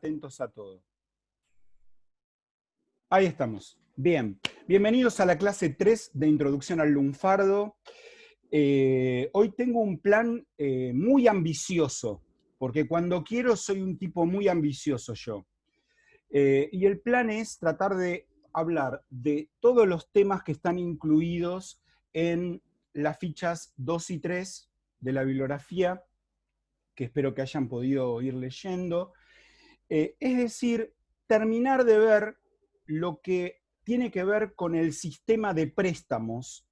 Atentos a todo. Ahí estamos. Bien. Bienvenidos a la clase 3 de Introducción al Lunfardo. Hoy tengo un plan muy ambicioso, porque cuando quiero soy un tipo muy ambicioso yo. Y el plan es tratar de hablar de todos los temas que están incluidos en las fichas 2 y 3 de la bibliografía, que espero que hayan podido ir leyendo. Es decir, terminar de ver lo que tiene que ver con el sistema de préstamos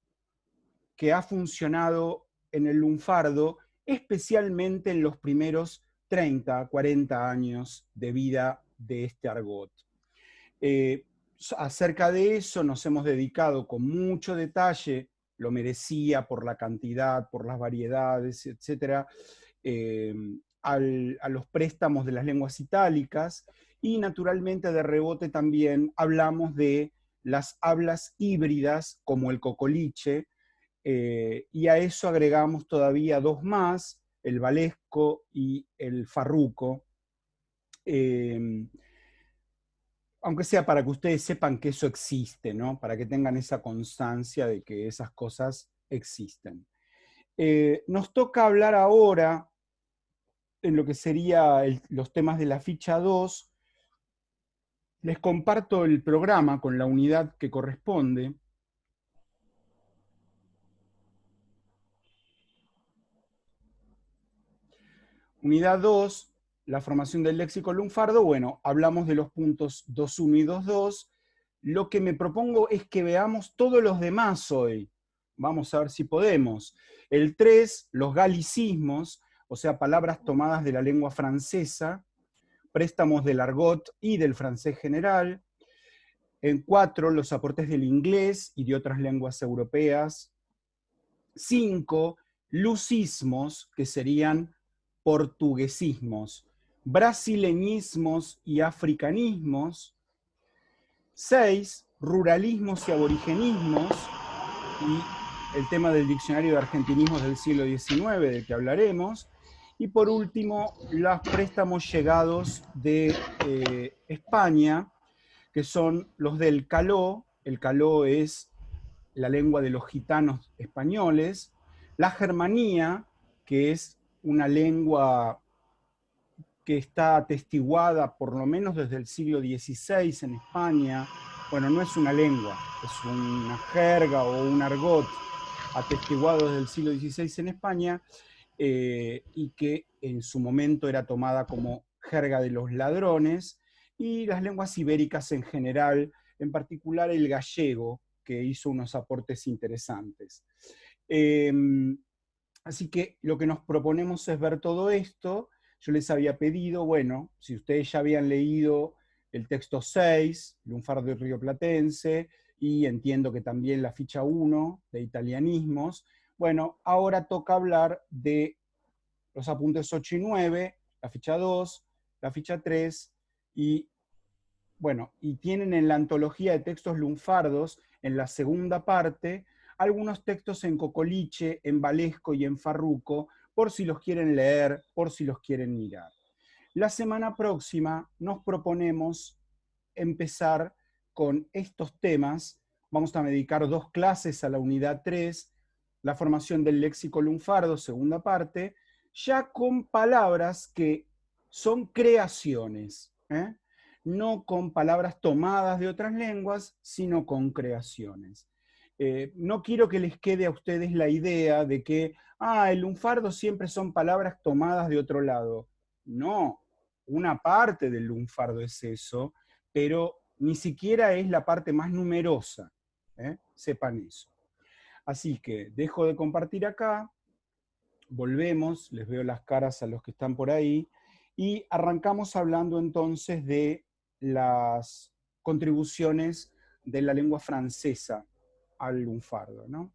que ha funcionado en el lunfardo, especialmente en los primeros 30, 40 años de vida de este argot. Acerca de eso nos hemos dedicado con mucho detalle, lo merecía por la cantidad, por las variedades, etc., a los préstamos de las lenguas itálicas, y naturalmente de rebote también hablamos de las hablas híbridas como el cocoliche, y a eso agregamos todavía dos más, el valesco y el farruco, aunque sea para que ustedes sepan que eso existe, ¿no? Para que tengan esa constancia de que esas cosas existen. Nos toca hablar ahora en lo que serían los temas de la ficha 2. Les comparto el programa con la unidad que corresponde. Unidad 2, la formación del léxico lunfardo. Bueno, hablamos de los puntos 2.1 y 2.2. Lo que me propongo es que veamos todos los demás hoy. Vamos a ver si podemos. El 3, los galicismos, o sea, palabras tomadas de la lengua francesa, préstamos del argot y del francés general. En 4, los aportes del inglés y de otras lenguas europeas. 5, lucismos, que serían portuguesismos, brasileñismos y africanismos. 6, ruralismos y aborigenismos, y el tema del diccionario de argentinismos del siglo XIX, del que hablaremos. Y por último, los préstamos llegados de España, que son los del caló. El caló es la lengua de los gitanos españoles. La germanía, que es una lengua que está atestiguada por lo menos desde el siglo XVI en España. Bueno, no es una lengua, es una jerga o un argot atestiguado desde el siglo XVI en España, y que en su momento era tomada como jerga de los ladrones, y las lenguas ibéricas en general, en particular el gallego, que hizo unos aportes interesantes. Así que lo que nos proponemos es ver todo esto. Yo les había pedido, bueno, si ustedes ya habían leído el texto 6, Lunfardo y Rioplatense, y entiendo que también la ficha 1 de italianismos, bueno, ahora toca hablar de los apuntes 8 y 9, la ficha 2, la ficha 3, y bueno, y tienen en la antología de textos lunfardos, en la segunda parte, algunos textos en cocoliche, en valesco y en farruco, por si los quieren leer, por si los quieren mirar. La semana próxima nos proponemos empezar con estos temas. Vamos a dedicar 2 clases a la unidad 3, la formación del léxico lunfardo, segunda parte, ya con palabras que son creaciones, no con palabras tomadas de otras lenguas, sino con creaciones. No quiero que les quede a ustedes la idea de que el lunfardo siempre son palabras tomadas de otro lado. No, una parte del lunfardo es eso, pero ni siquiera es la parte más numerosa. Sepan eso. Así que dejo de compartir acá, volvemos, les veo las caras a los que están por ahí, y arrancamos hablando entonces de las contribuciones de la lengua francesa al lunfardo, ¿no?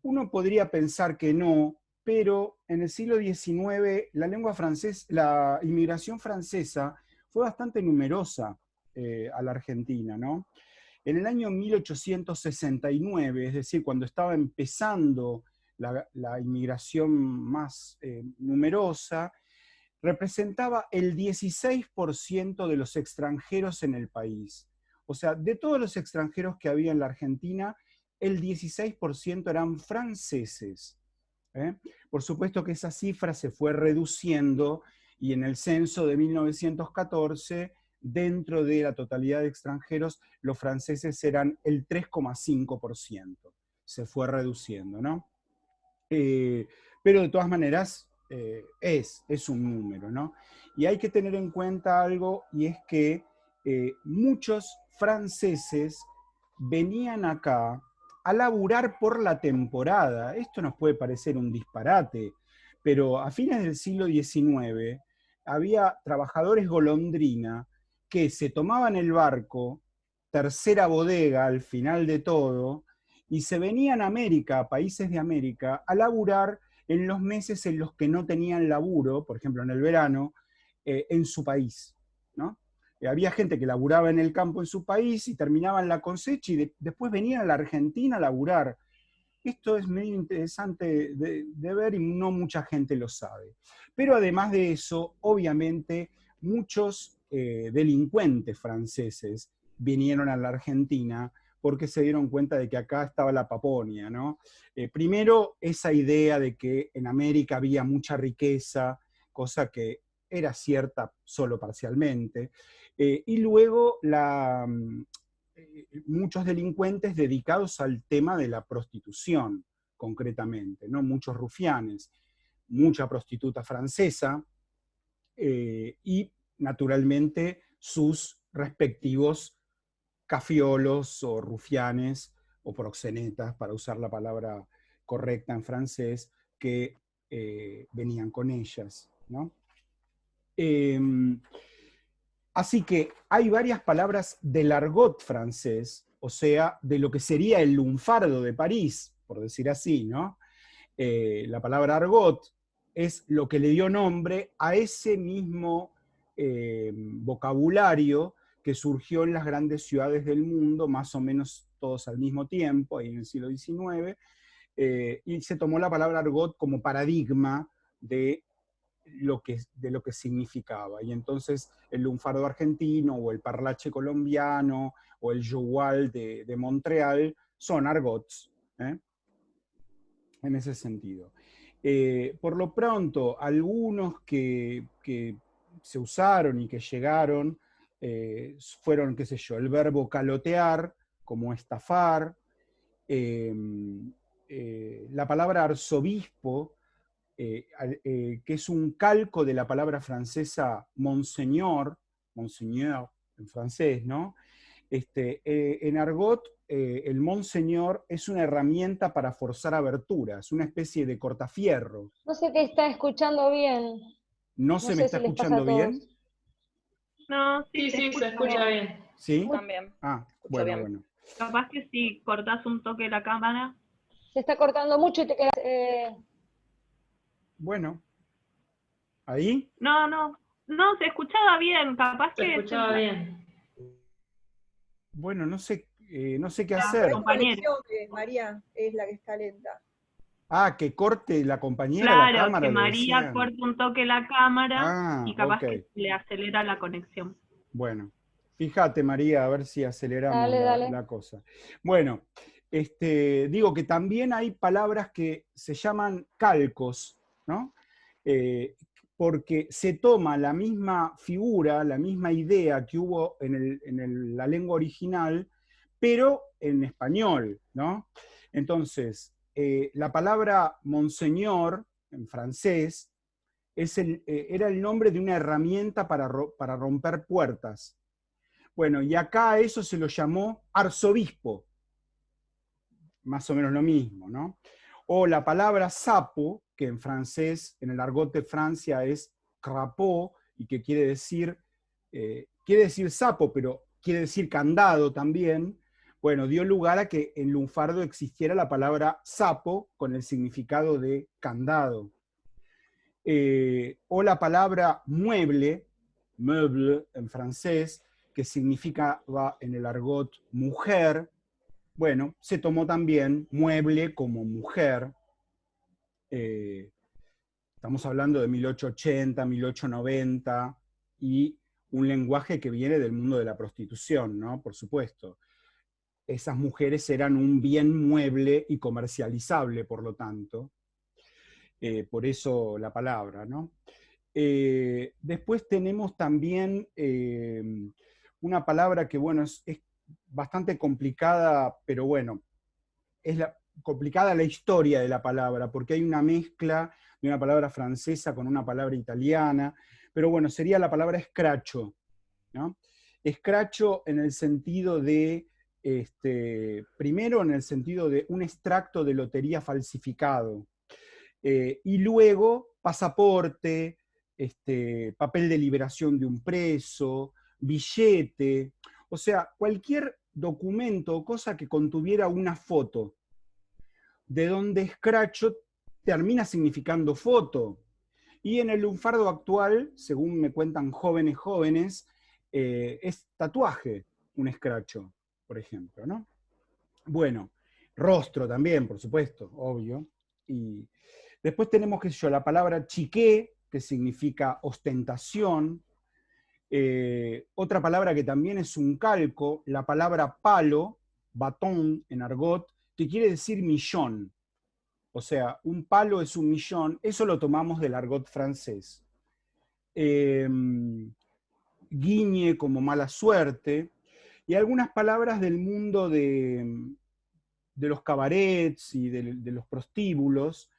Uno podría pensar que no, pero en el siglo XIX la inmigración francesa fue bastante numerosa a la Argentina, ¿no? En el año 1869, es decir, cuando estaba empezando la inmigración más numerosa, representaba el 16% de los extranjeros en el país. O sea, de todos los extranjeros que había en la Argentina, el 16% eran franceses. Por supuesto que esa cifra se fue reduciendo y en el censo de 1914, dentro de la totalidad de extranjeros, los franceses eran el 3,5%. Se fue reduciendo, ¿no? Pero de todas maneras es un número, ¿no? Y hay que tener en cuenta algo, y es que muchos franceses venían acá a laburar por la temporada. Esto nos puede parecer un disparate, pero a fines del siglo XIX había trabajadores golondrina que se tomaban el barco, tercera bodega al final de todo, y se venían a América, a países de América, a laburar en los meses en los que no tenían laburo, por ejemplo en el verano, en su país, ¿no? Había gente que laburaba en el campo en su país y terminaban la cosecha y después venían a la Argentina a laburar. Esto es medio interesante de ver y no mucha gente lo sabe. Pero además de eso, obviamente, muchos delincuentes franceses vinieron a la Argentina porque se dieron cuenta de que acá estaba la Paponia, ¿no? Primero, esa idea de que en América había mucha riqueza, cosa que era cierta solo parcialmente, y luego muchos delincuentes dedicados al tema de la prostitución, concretamente, ¿no? Muchos rufianes, mucha prostituta francesa y, naturalmente, sus respectivos cafiolos o rufianes o proxenetas, para usar la palabra correcta en francés, que venían con ellas, ¿no? Así que hay varias palabras del argot francés, o sea, de lo que sería el lunfardo de París, por decir así, ¿no? La palabra argot es lo que le dio nombre a ese mismo vocabulario que surgió en las grandes ciudades del mundo, más o menos todos al mismo tiempo, ahí en el siglo XIX, y se tomó la palabra argot como paradigma de lo que significaba. Y entonces el lunfardo argentino o el parlache colombiano o el joual de Montreal son argots, en ese sentido. Por lo pronto, algunos que se usaron y que llegaron fueron, qué sé yo, el verbo calotear, como estafar, la palabra arzobispo, que es un calco de la palabra francesa monseigneur, monseigneur en francés, ¿no? En argot, el monseigneur es una herramienta para forzar aberturas, una especie de cortafierros. No se te está escuchando bien. ¿No se me está si les pasa a escuchando todos. bien? No, Sí, se sí, se escucha bien. ¿Sí? También. Ah, Escucho bueno, bien. bueno. Capaz que si cortás un toque la cámara. Se está cortando mucho y te quedas... Bueno. ¿Ahí? No, se escuchaba bien, capaz Se que escuchaba bien. Bueno, no sé qué La hacer. compañera. Conexión de María es la que está lenta. Ah, que corte la compañera la Claro, cámara, que le María decían. corte un toque la cámara Ah, y capaz ok. que le acelera la conexión. Bueno, fíjate, María, a ver si aceleramos Dale. la cosa. Bueno, digo que también hay palabras que se llaman calcos, ¿no? Porque se toma la misma figura, la misma idea que hubo en la lengua original, pero en español, ¿no? Entonces, la palabra monseñor, en francés, era el nombre de una herramienta para romper puertas. Bueno, y acá a eso se lo llamó arzobispo, más o menos lo mismo, ¿no? O la palabra sapo, que en francés, en el argot de Francia es crapaud, y que quiere decir sapo, pero quiere decir candado también. Bueno, dio lugar a que en lunfardo existiera la palabra sapo con el significado de candado. O la palabra mueble, meuble en francés, que significaba en el argot mujer. Bueno, se tomó también mueble como mujer, Estamos hablando de 1880, 1890, y un lenguaje que viene del mundo de la prostitución, ¿no? Por supuesto. Esas mujeres eran un bien mueble y comercializable, por lo tanto. Por eso la palabra, ¿no? Después tenemos también una palabra que, bueno, es bastante complicada, pero bueno, es complicada la historia de la palabra, porque hay una mezcla de una palabra francesa con una palabra italiana, pero bueno, sería la palabra escracho, ¿no? Escracho en el sentido de, primero en el sentido de un extracto de lotería falsificado, y luego pasaporte, papel de liberación de un preso, billete, o sea, cualquier documento o cosa que contuviera una foto, de donde escracho termina significando foto. Y en el lunfardo actual, según me cuentan jóvenes, es tatuaje, un escracho, por ejemplo, ¿no? Bueno, rostro también, por supuesto, obvio. Y después tenemos, qué sé yo, la palabra chiqué, que significa ostentación. Otra palabra que también es un calco, la palabra palo, batón en argot, que quiere decir millón. O sea, un palo es un millón, eso lo tomamos del argot francés. Guiñe como mala suerte, y algunas palabras del mundo de los cabarets y de los prostíbulos,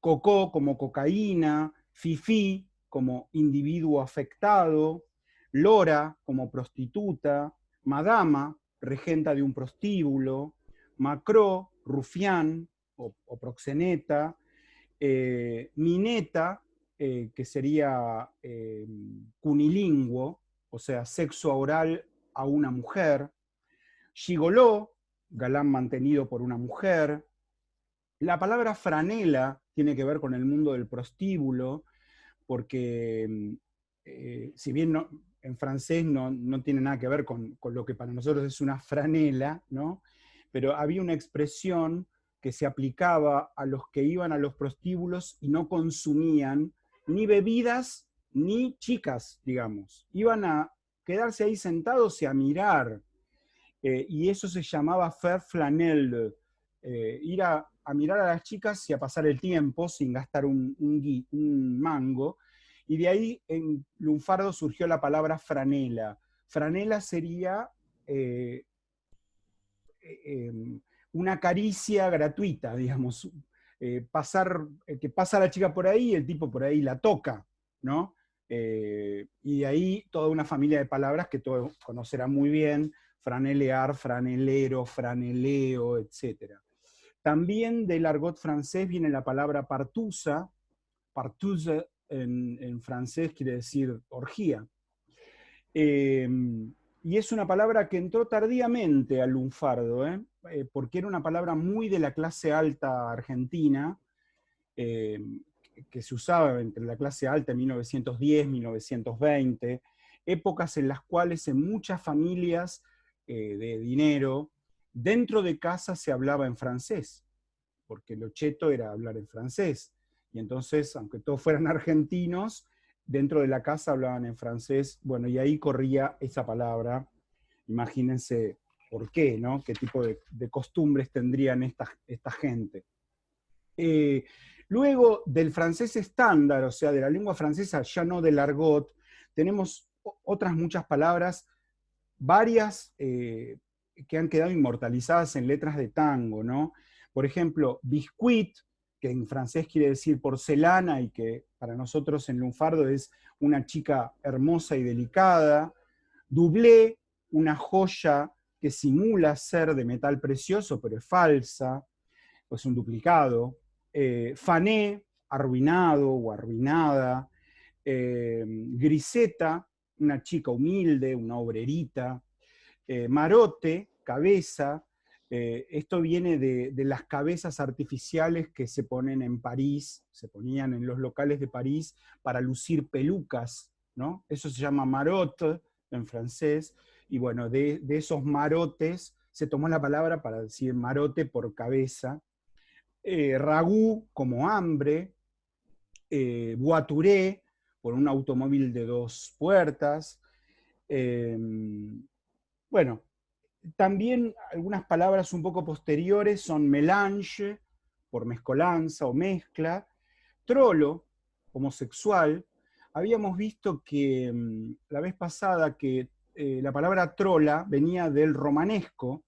cocó como cocaína, fifí como individuo afectado, lora como prostituta, madama, regenta de un prostíbulo, macró, rufián o proxeneta, mineta, que sería cunilinguo, o sea, sexo oral a una mujer, gigoló, galán mantenido por una mujer. La palabra franela tiene que ver con el mundo del prostíbulo, porque si bien en francés no tiene nada que ver con lo que para nosotros es una franela, ¿no? Pero había una expresión que se aplicaba a los que iban a los prostíbulos y no consumían ni bebidas ni chicas, digamos. Iban a quedarse ahí sentados y a mirar. Y eso se llamaba faire flanelle, ir a mirar a las chicas y a pasar el tiempo sin gastar un mango. Y de ahí en lunfardo surgió la palabra franela. Franela sería una caricia gratuita, digamos. Que pasa la chica por ahí y el tipo por ahí la toca, ¿no? Y de ahí toda una familia de palabras que todos conocerán muy bien: franelear, franelero, franeleo, etc. También del argot francés viene la palabra partusa. Partuse en francés quiere decir orgía. Y es una palabra que entró tardíamente al lunfardo, porque era una palabra muy de la clase alta argentina, que se usaba entre la clase alta en 1910, 1920, épocas en las cuales en muchas familias de dinero, dentro de casa se hablaba en francés, porque lo cheto era hablar en francés. Y entonces, aunque todos fueran argentinos, dentro de la casa hablaban en francés. Bueno, y ahí corría esa palabra. Imagínense por qué, ¿no? Qué tipo de costumbres tendrían esta gente. Luego del francés estándar, o sea, de la lengua francesa, ya no del argot, tenemos otras muchas palabras, varias que han quedado inmortalizadas en letras de tango, ¿no? Por ejemplo, biscuit, que en francés quiere decir porcelana y que para nosotros en lunfardo es una chica hermosa y delicada. Doublé, una joya que simula ser de metal precioso, pero es falsa, es un duplicado. Fané, arruinado o arruinada. Griseta, una chica humilde, una obrerita. Marote, cabeza. Esto viene de las cabezas artificiales que se ponen en París, se ponían en los locales de París para lucir pelucas, ¿no? Eso se llama marotte en francés, y bueno, de esos marotes se tomó la palabra para decir marote por cabeza. Ragú como hambre, voituré, por un automóvil de 2 puertas. Bueno, también algunas palabras un poco posteriores son mélange, por mezcolanza o mezcla, trolo, homosexual. Habíamos visto que la vez pasada que la palabra trola venía del romanesco,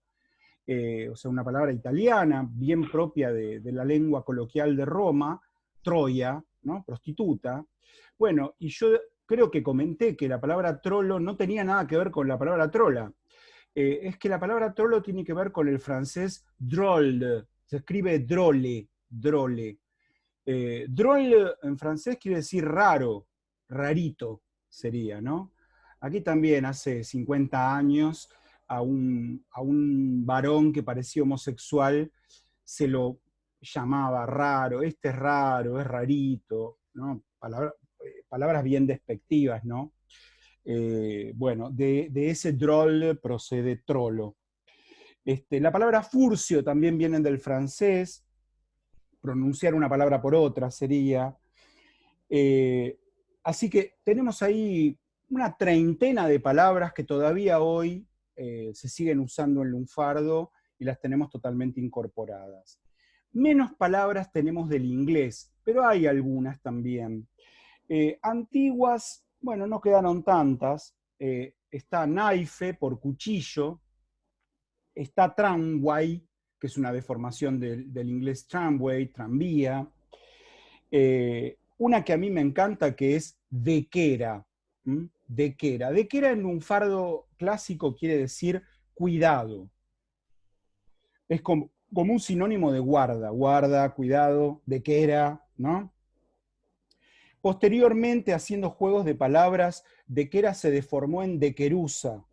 o sea, una palabra italiana, bien propia de la lengua coloquial de Roma, Troya, ¿no? Prostituta. Bueno, y yo creo que comenté que la palabra trolo no tenía nada que ver con la palabra trola. Es que la palabra trolo tiene que ver con el francés drôle, se escribe drole, drole. Drôle en francés quiere decir raro, rarito sería, ¿no? Aquí también hace 50 años a un varón que parecía homosexual se lo llamaba raro, este es raro, es rarito, ¿no? Palabras bien despectivas, ¿no? Bueno, de ese drôle procede trolo. La palabra furcio también viene del francés, pronunciar una palabra por otra sería. Así que tenemos ahí una treintena de palabras que todavía hoy se siguen usando en lunfardo y las tenemos totalmente incorporadas. Menos palabras tenemos del inglés, pero hay algunas también. Antiguas, bueno, no quedaron tantas. Está knife por cuchillo, está tramway, que es una deformación del inglés tramway, tranvía. Una que a mí me encanta que es dequera. Dequera. Dequera en lunfardo clásico quiere decir cuidado. Es como un sinónimo de guarda, guarda, cuidado, dequera, ¿no? Posteriormente, haciendo juegos de palabras, dequera se deformó en dequerusa.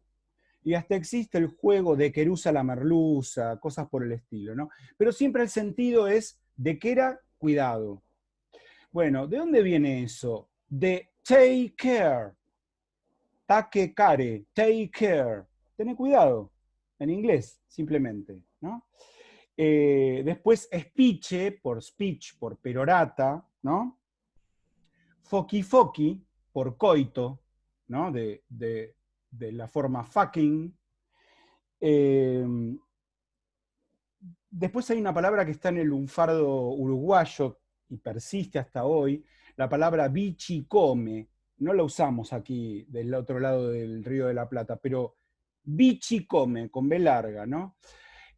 Y hasta existe el juego de querusa la merluza, cosas por el estilo, ¿no? Pero siempre el sentido es dequera, cuidado. Bueno, ¿de dónde viene eso? De take care. Take care, take care. Tené cuidado. En inglés, simplemente, ¿no? Después speech, por speech, por perorata, ¿no? Foki foki, por coito, ¿no? De la forma fucking. Después hay una palabra que está en el lunfardo uruguayo y persiste hasta hoy, la palabra bichicome. No la usamos aquí del otro lado del Río de la Plata, pero bichicome, con B larga, ¿no?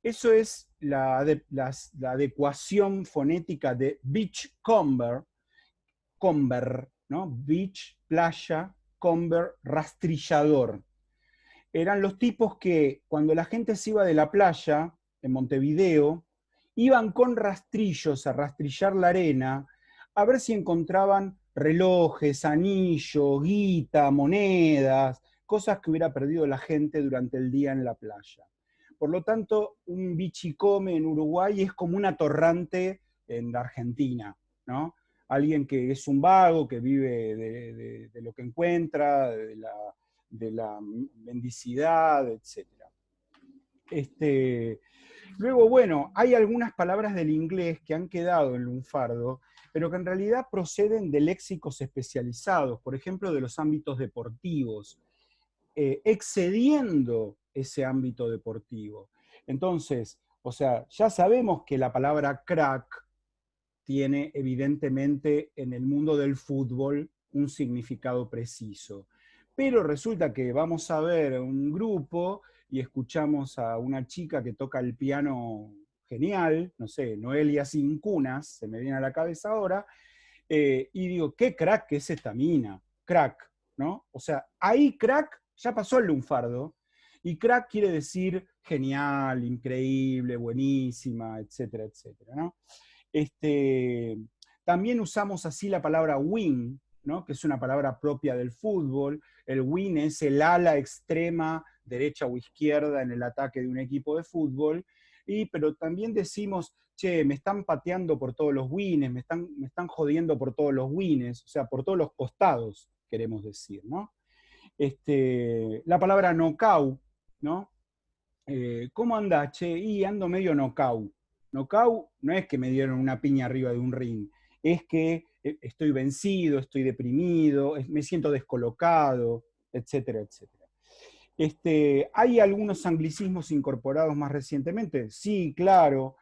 Eso es la adecuación fonética de beachcomber, comber, ¿no? Beach, playa, comber, rastrillador. Eran los tipos que cuando la gente se iba de la playa, en Montevideo, iban con rastrillos a rastrillar la arena, a ver si encontraban relojes, anillos, guita, monedas, cosas que hubiera perdido la gente durante el día en la playa. Por lo tanto, un bichicome en Uruguay es como un atorrante en la Argentina, ¿no? Alguien que es un vago, que vive de lo que encuentra, de la mendicidad, etc. Luego, bueno, hay algunas palabras del inglés que han quedado en lunfardo, pero que en realidad proceden de léxicos especializados, por ejemplo, de los ámbitos deportivos, excediendo ese ámbito deportivo. Entonces, o sea, ya sabemos que la palabra crack tiene evidentemente en el mundo del fútbol un significado preciso. Pero resulta que vamos a ver un grupo y escuchamos a una chica que toca el piano genial, no sé, Noelia Sin Cunas, se me viene a la cabeza ahora, y digo, qué crack que es esta mina, crack, ¿no? O sea, ahí crack ya pasó el lunfardo, y crack quiere decir genial, increíble, buenísima, etcétera, etcétera, ¿no? También usamos así la palabra wing, ¿no? Que es una palabra propia del fútbol. El wing es el ala extrema, derecha o izquierda, en el ataque de un equipo de fútbol. Pero también decimos, che, me están pateando por todos los wines, me están jodiendo por todos los wines, o sea, por todos los costados, queremos decir, ¿no? La palabra knockout, ¿no? ¿Cómo andás, che? Y ando medio knockout. Knockout no es que me dieron una piña arriba de un ring, es que estoy vencido, estoy deprimido, me siento descolocado, etcétera, etcétera. ¿Hay algunos anglicismos incorporados más recientemente? Sí, claro.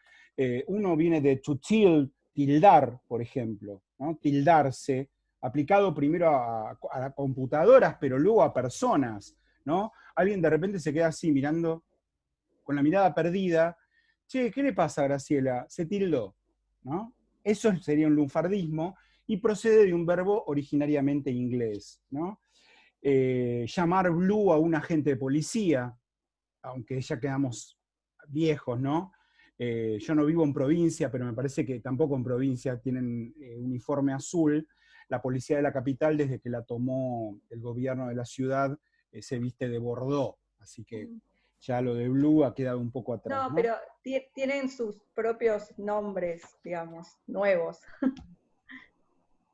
Uno viene de to tild, tildar, por ejemplo, ¿no? Tildarse, aplicado primero a computadoras, pero luego a personas, ¿no? Alguien de repente se queda así mirando, con la mirada perdida. Che, ¿qué le pasa a Graciela? Se tildó, ¿no? Eso sería un lunfardismo y procede de un verbo originariamente inglés, ¿no? Llamar blue a un agente de policía, aunque ya quedamos viejos, ¿no? Yo no vivo en provincia, pero me parece que tampoco en provincia tienen uniforme azul. La policía de la capital, desde que la tomó el gobierno de la ciudad, se viste de bordó, así que ya lo de blue ha quedado un poco atrás. No, ¿no? pero tienen sus propios nombres, digamos, nuevos.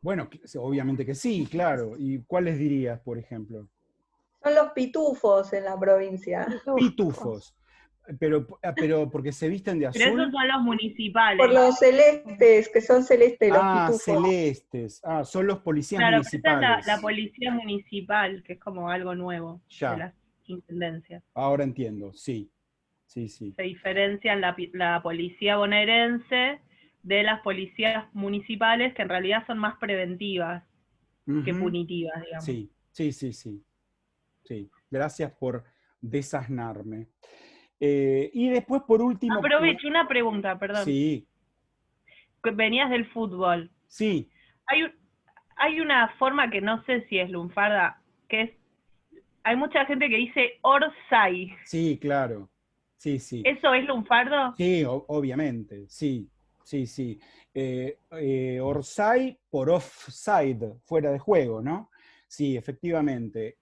Bueno, obviamente que sí, claro. ¿Y cuáles dirías, por ejemplo? Son los pitufos en la provincia. Pitufos. Pero porque se visten de Pero esos azul. son los municipales. Por los celestes, que son celestes, los pitufos. Celestes. Son los policías Claro, pero esa municipales. es la policía municipal, que es como algo nuevo Ya. de las intendencias. Ahora entiendo, sí. Sí. Se diferencian la policía bonaerense de las policías municipales, que en realidad son más preventivas que punitivas, digamos. Sí. Gracias por desasnarme. Y después, por último... Aprovecho una pregunta, perdón. Sí. Venías del fútbol. Sí. Hay una forma que no sé si es lunfarda, que es, hay mucha gente que dice Orsay. Sí, claro. Sí. ¿Eso es lunfardo? Sí, obviamente, sí. Orsay por offside, fuera de juego, ¿no? Sí, efectivamente.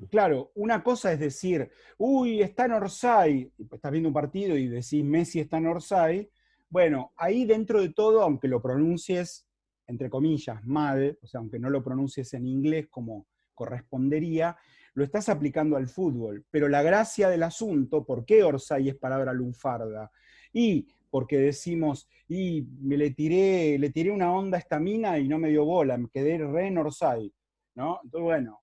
Claro, una cosa es decir, uy, está en Orsay, estás viendo un partido y decís Messi está en Orsay. Bueno, ahí dentro de todo, aunque lo pronuncies, entre comillas, mal, o sea, aunque no lo pronuncies en inglés como correspondería, lo estás aplicando al fútbol. Pero la gracia del asunto, ¿por qué Orsay es palabra lunfarda? Y porque decimos, y le tiré una onda a esta mina y no me dio bola, me quedé re en Orsay, ¿no? Entonces, bueno,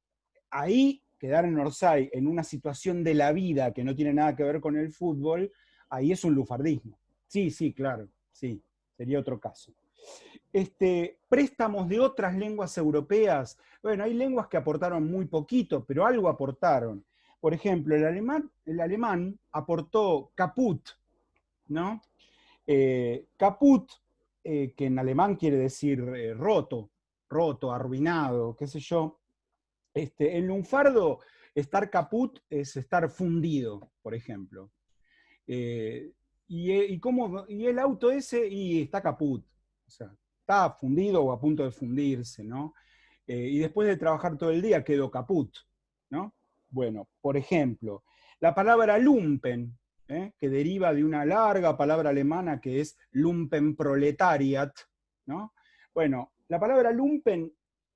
ahí quedar en Orsay en una situación de la vida que no tiene nada que ver con el fútbol, ahí es un lunfardismo. Sí, claro, sí, sería otro caso. Préstamos de otras lenguas europeas. Bueno, hay lenguas que aportaron muy poquito, pero algo aportaron. Por ejemplo, el alemán aportó caput, ¿no? Caput, que en alemán quiere decir roto, arruinado, qué sé yo. En lunfardo, estar caput es estar fundido, por ejemplo. Y el auto ese, y está caput. O sea, está fundido o a punto de fundirse, ¿no? Y después de trabajar todo el día quedó caput, ¿no? Bueno, por ejemplo, la palabra lumpen, que deriva de una larga palabra alemana que es Lumpenproletariat, ¿no? Bueno, la palabra lumpen,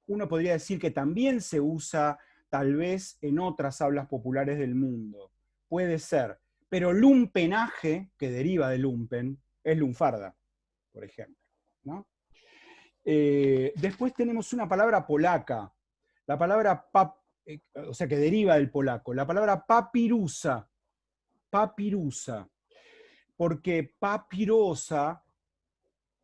uno podría decir que también se usa tal vez en otras hablas populares del mundo. Puede ser, pero lumpenaje, que deriva de lumpen, es lunfarda, por ejemplo, ¿no? Después tenemos una palabra polaca, la palabra o sea, que deriva del polaco, la palabra papirusa, porque papirosa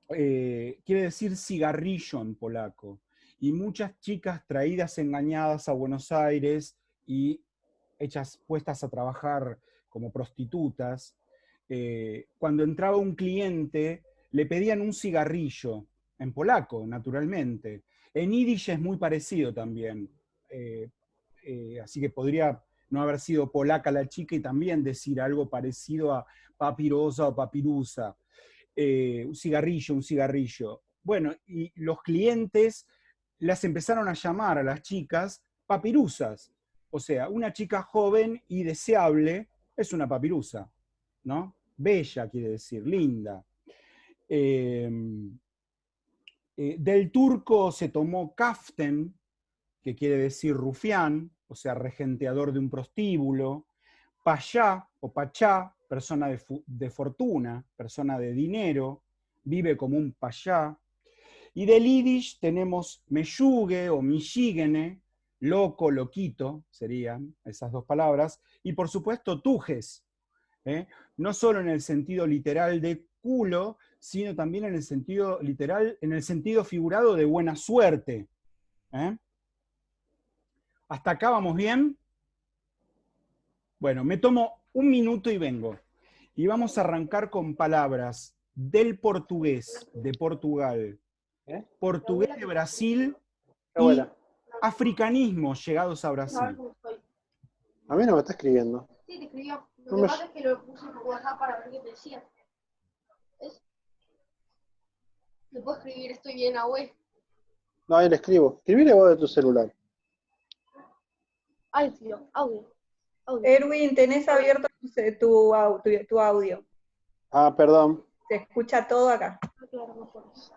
quiere decir cigarrillo en polaco, y muchas chicas traídas engañadas a Buenos Aires y puestas a trabajar como prostitutas, cuando entraba un cliente le pedían un cigarrillo, en polaco, naturalmente. En yiddish es muy parecido también, así que podría no haber sido polaca la chica y también decir algo parecido a papirosa o papirusa. Un cigarrillo. Bueno, y los clientes las empezaron a llamar a las chicas papirusas. O sea, una chica joven y deseable es una papirusa, ¿no? Bella quiere decir, linda. Del turco se tomó kaften, que quiere decir rufián, o sea, regenteador de un prostíbulo. Payá o pachá, persona de fortuna, persona de dinero, vive como un payá. Y del Yiddish tenemos meyuge o mishigene, loco, loquito, serían esas dos palabras, y por supuesto tujes, no solo en el sentido literal de culo, sino también en el sentido literal, en el sentido figurado de buena suerte. ¿Hasta acá vamos bien? Bueno, me tomo un minuto y vengo. Y vamos a arrancar con palabras del portugués de Portugal, portugués de Brasil y africanismos llegados a Brasil. A mí no me está escribiendo. Sí, te escribió. Lo que pasa es que lo puse por WhatsApp para ver qué te decía. ¿Ves? Le puedo escribir, estoy bien, web. No, ahí le escribo. Escribile vos de tu celular. Audio. Erwin, tenés abierto tu audio. Ah, perdón. Se escucha todo acá. Claro, no pones.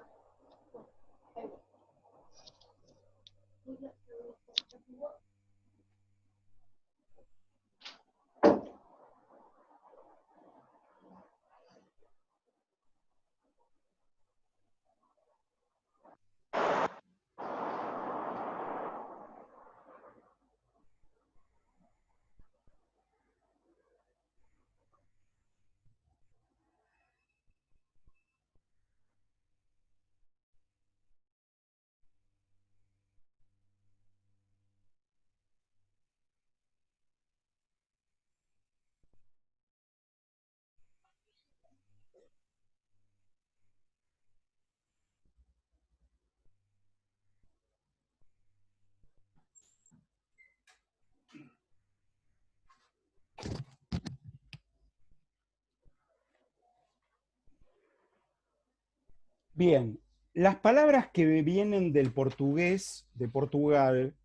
Bien, las palabras que vienen del portugués de Portugal,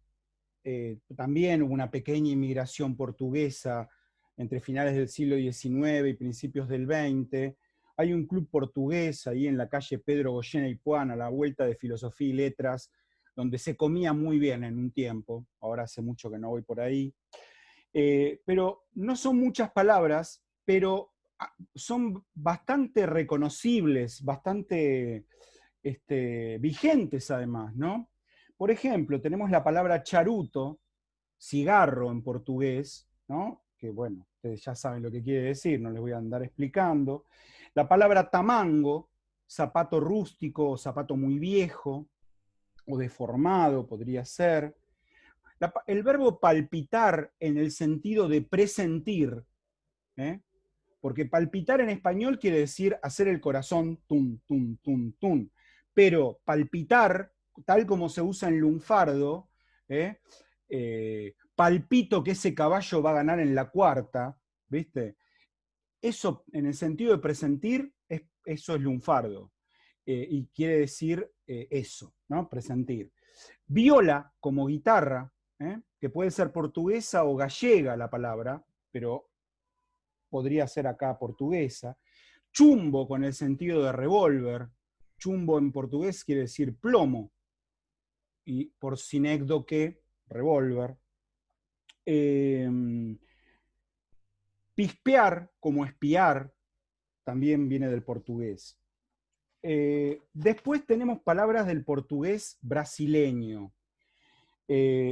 también hubo una pequeña inmigración portuguesa entre finales del siglo XIX y principios del XX. Hay un club portugués ahí en la calle Pedro Goyena y Puan, a la vuelta de Filosofía y Letras, donde se comía muy bien en un tiempo. Ahora hace mucho que no voy por ahí. Pero no son muchas palabras, pero son bastante reconocibles, bastante vigentes además, ¿no? Por ejemplo, tenemos la palabra charuto, cigarro en portugués, ¿no? Que bueno, ustedes ya saben lo que quiere decir, no les voy a andar explicando. La palabra tamango, zapato rústico o zapato muy viejo, o deformado podría ser. El verbo palpitar en el sentido de presentir, porque palpitar en español quiere decir hacer el corazón tum, tum, tum, tum, pero palpitar, tal como se usa en lunfardo, palpito que ese caballo va a ganar en la cuarta, ¿viste? Eso, en el sentido de presentir, eso es lunfardo, y quiere decir eso, ¿no? Presentir. Viola como guitarra, que puede ser portuguesa o gallega la palabra, pero podría ser acá portuguesa. Chumbo con el sentido de revólver. Chumbo en portugués quiere decir plomo. Y por sinécdoque, revólver. Pispear como espiar también viene del portugués. Después tenemos palabras del portugués brasileño.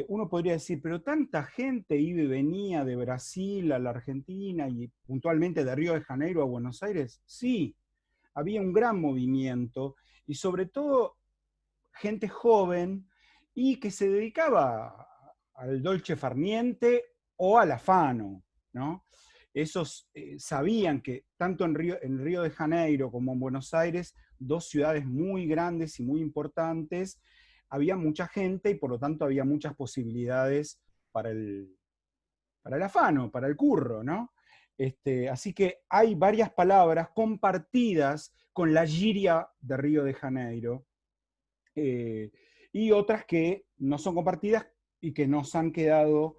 Uno podría decir, pero tanta gente iba y venía de Brasil a la Argentina y puntualmente de Río de Janeiro a Buenos Aires. Sí, había un gran movimiento y sobre todo gente joven y que se dedicaba al dolce far niente o al afano, ¿no? Esos sabían que tanto en Río de Janeiro como en Buenos Aires, dos ciudades muy grandes y muy importantes, había mucha gente y por lo tanto había muchas posibilidades para el afano, para el curro, ¿no? Así que hay varias palabras compartidas con la giria de Río de Janeiro, y otras que no son compartidas y que nos han quedado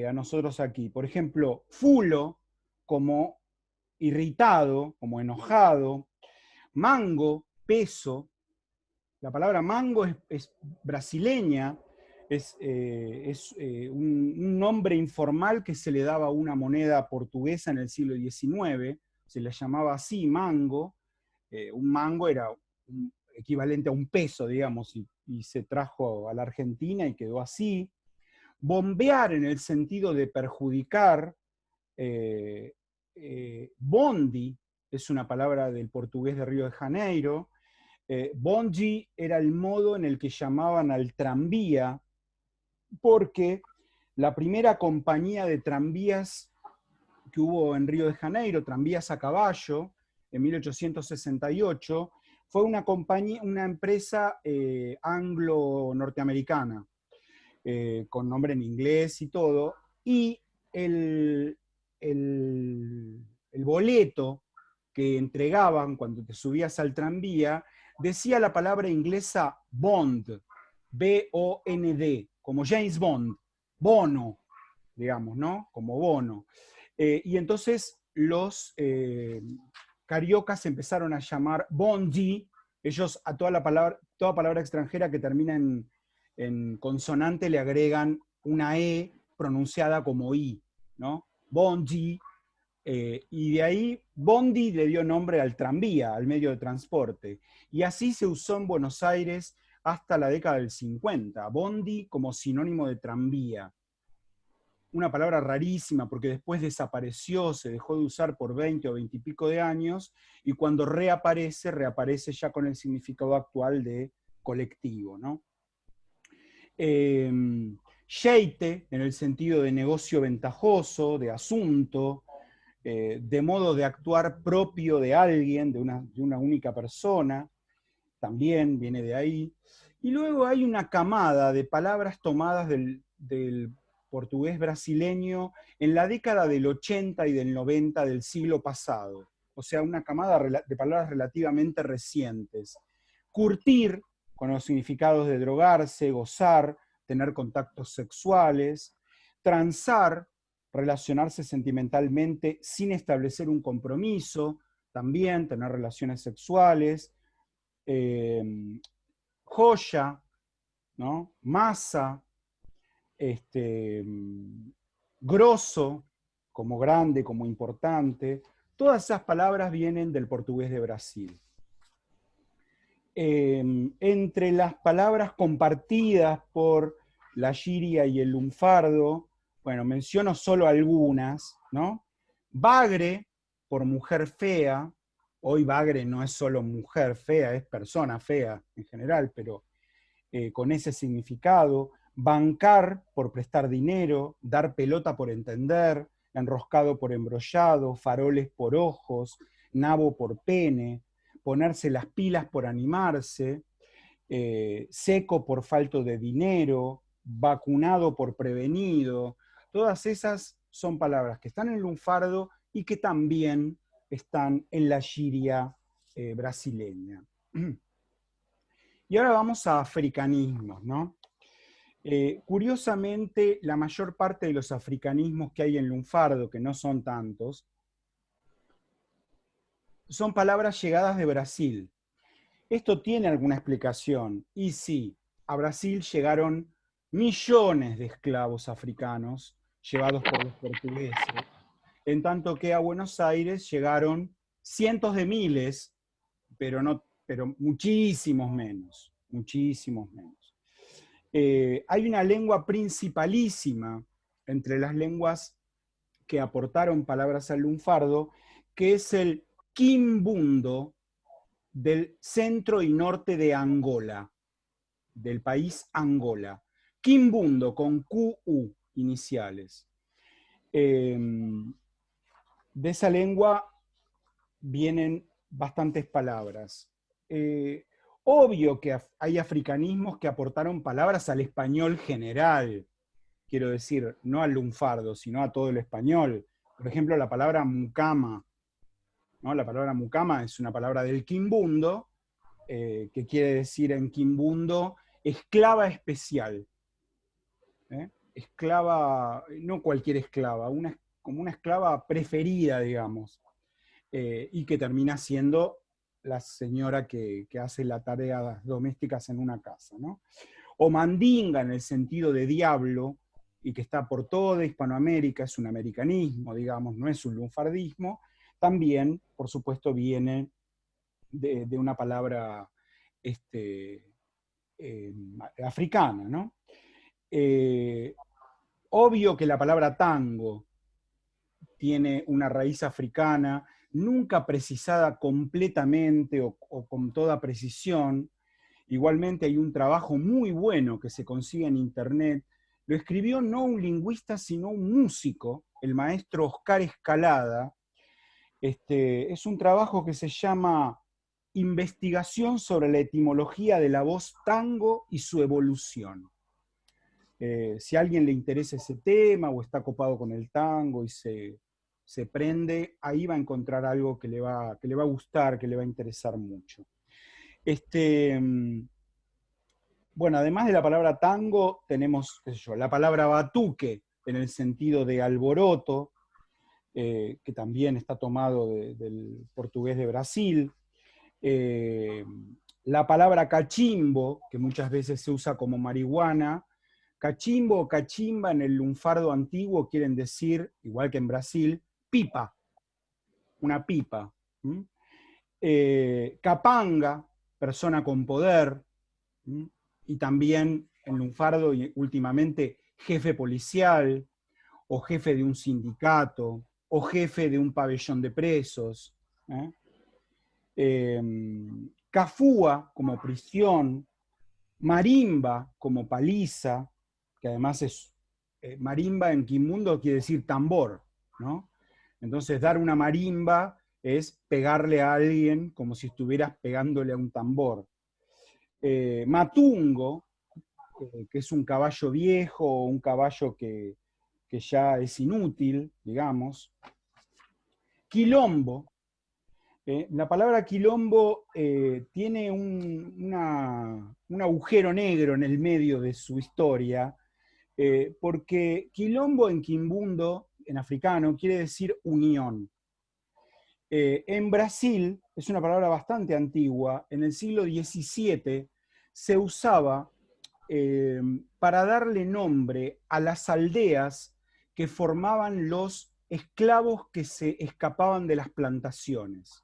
a nosotros aquí. Por ejemplo, fulo como irritado, como enojado. Mango, peso. La palabra mango es brasileña, es un nombre informal que se le daba a una moneda portuguesa en el siglo XIX, se le llamaba así, mango. Un mango era equivalente a un peso, digamos, y se trajo a la Argentina y quedó así. Bombear en el sentido de perjudicar. Bondi es una palabra del portugués de Río de Janeiro. Bonji era el modo en el que llamaban al tranvía, porque la primera compañía de tranvías que hubo en Río de Janeiro, tranvías a caballo, en 1868, fue una empresa anglo-norteamericana, con nombre en inglés y todo, y el boleto que entregaban cuando te subías al tranvía decía la palabra inglesa Bond, B-O-N-D, como James Bond, Bono, digamos, ¿no? Como Bono. Y entonces los cariocas empezaron a llamar Bondi, ellos a toda palabra extranjera que termina en consonante le agregan una E pronunciada como I, ¿no? Bondi, y de ahí Bondi le dio nombre al tranvía, al medio de transporte. Y así se usó en Buenos Aires hasta la década del 50, Bondi como sinónimo de tranvía. Una palabra rarísima porque después desapareció, se dejó de usar por 20 o 20 y pico de años, y cuando reaparece ya con el significado actual de colectivo, ¿no? Yeite, en el sentido de negocio ventajoso, de asunto, de modo de actuar propio de alguien, de una única persona, también viene de ahí. Y luego hay una camada de palabras tomadas del portugués brasileño en la década del 80 y del 90 del siglo pasado. O sea, una camada de palabras relativamente recientes. Curtir, con los significados de drogarse, gozar, tener contactos sexuales. Transar, relacionarse sentimentalmente sin establecer un compromiso, también tener relaciones sexuales. Joya, ¿no? Masa, grosso, como grande, como importante. Todas esas palabras vienen del portugués de Brasil. Entre las palabras compartidas por la giria y el lunfardo, bueno, menciono solo algunas, ¿no? Bagre, por mujer fea. Hoy bagre no es solo mujer fea, es persona fea en general, pero con ese significado. Bancar, por prestar dinero. Dar pelota, por entender. Enroscado, por embrollado. Faroles, por ojos. Nabo, por pene. Ponerse las pilas, por animarse. Seco, por falto de dinero. Vacunado, por prevenido. Todas esas son palabras que están en el lunfardo y que también están en la giria brasileña. Y ahora vamos a africanismos, ¿no? Curiosamente, la mayor parte de los africanismos que hay en lunfardo, que no son tantos, son palabras llegadas de Brasil. ¿Esto tiene alguna explicación? Y sí, a Brasil llegaron millones de esclavos africanos llevados por los portugueses, en tanto que a Buenos Aires llegaron cientos de miles, pero muchísimos menos, muchísimos menos. Hay una lengua principalísima entre las lenguas que aportaron palabras al lunfardo, que es el quimbundo del centro y norte de Angola, del país Angola. Quimbundo, con QU iniciales. De esa lengua vienen bastantes palabras. Obvio que hay africanismos que aportaron palabras al español general, quiero decir, no al lunfardo, sino a todo el español. Por ejemplo, la palabra mucama, ¿no? La palabra mucama es una palabra del quimbundo, que quiere decir en quimbundo esclava especial. Esclava, no cualquier esclava, como una esclava preferida, digamos, y que termina siendo la señora que hace las tareas domésticas en una casa, ¿no? O mandinga en el sentido de diablo, y que está por toda Hispanoamérica, es un americanismo, digamos, no es un lunfardismo, también, por supuesto, viene de una palabra africana, ¿no? Obvio que la palabra tango tiene una raíz africana, nunca precisada completamente o con toda precisión. Igualmente hay un trabajo muy bueno que se consigue en internet. Lo escribió no un lingüista, sino un músico, el maestro Oscar Escalada. Es un trabajo que se llama Investigación sobre la etimología de la voz tango y su evolución. Si a alguien le interesa ese tema o está copado con el tango y se prende, ahí va a encontrar algo que le va a gustar, que le va a interesar mucho. Bueno, además de la palabra tango, tenemos, qué sé yo, la palabra batuque, en el sentido de alboroto, que también está tomado del portugués de Brasil. La palabra cachimbo, que muchas veces se usa como marihuana. Cachimbo o cachimba en el lunfardo antiguo quieren decir, igual que en Brasil, pipa, una pipa. Capanga, persona con poder, y también en lunfardo y últimamente jefe policial, o jefe de un sindicato, o jefe de un pabellón de presos. Cafúa como prisión, marimba como paliza, que además es, marimba en quimundo quiere decir tambor, ¿no? Entonces dar una marimba es pegarle a alguien como si estuvieras pegándole a un tambor. Matungo, que es un caballo viejo o un caballo que ya es inútil, digamos. Quilombo. La palabra quilombo tiene un agujero negro en el medio de su historia, porque quilombo en quimbundo, en africano, quiere decir unión. En Brasil, es una palabra bastante antigua, en el siglo XVII se usaba para darle nombre a las aldeas que formaban los esclavos que se escapaban de las plantaciones.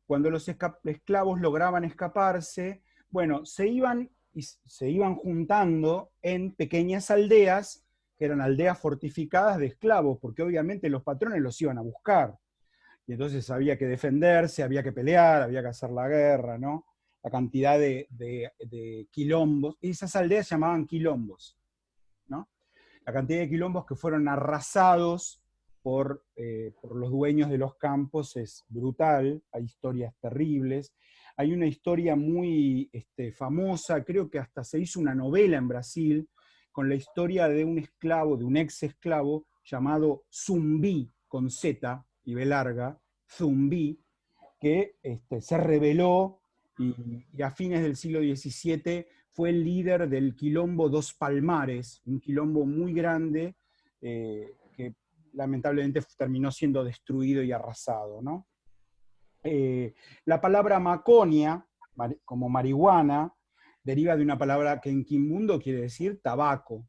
Cuando los esclavos lograban escaparse, bueno, se iban juntando en pequeñas aldeas, que eran aldeas fortificadas de esclavos, porque obviamente los patrones los iban a buscar. Y entonces había que defenderse, había que pelear, había que hacer la guerra, ¿no? La cantidad de quilombos, y esas aldeas se llamaban quilombos, ¿no? La cantidad de quilombos que fueron arrasados por los dueños de los campos es brutal, hay historias terribles. Hay una historia muy famosa, creo que hasta se hizo una novela en Brasil, con la historia de un esclavo, de un ex esclavo, llamado Zumbi, con Z y B larga, Zumbi, que se rebeló y a fines del siglo XVII fue el líder del quilombo Dos Palmares, un quilombo muy grande que lamentablemente terminó siendo destruido y arrasado, ¿no? La palabra maconia, como marihuana, deriva de una palabra que en quimbundo quiere decir tabaco.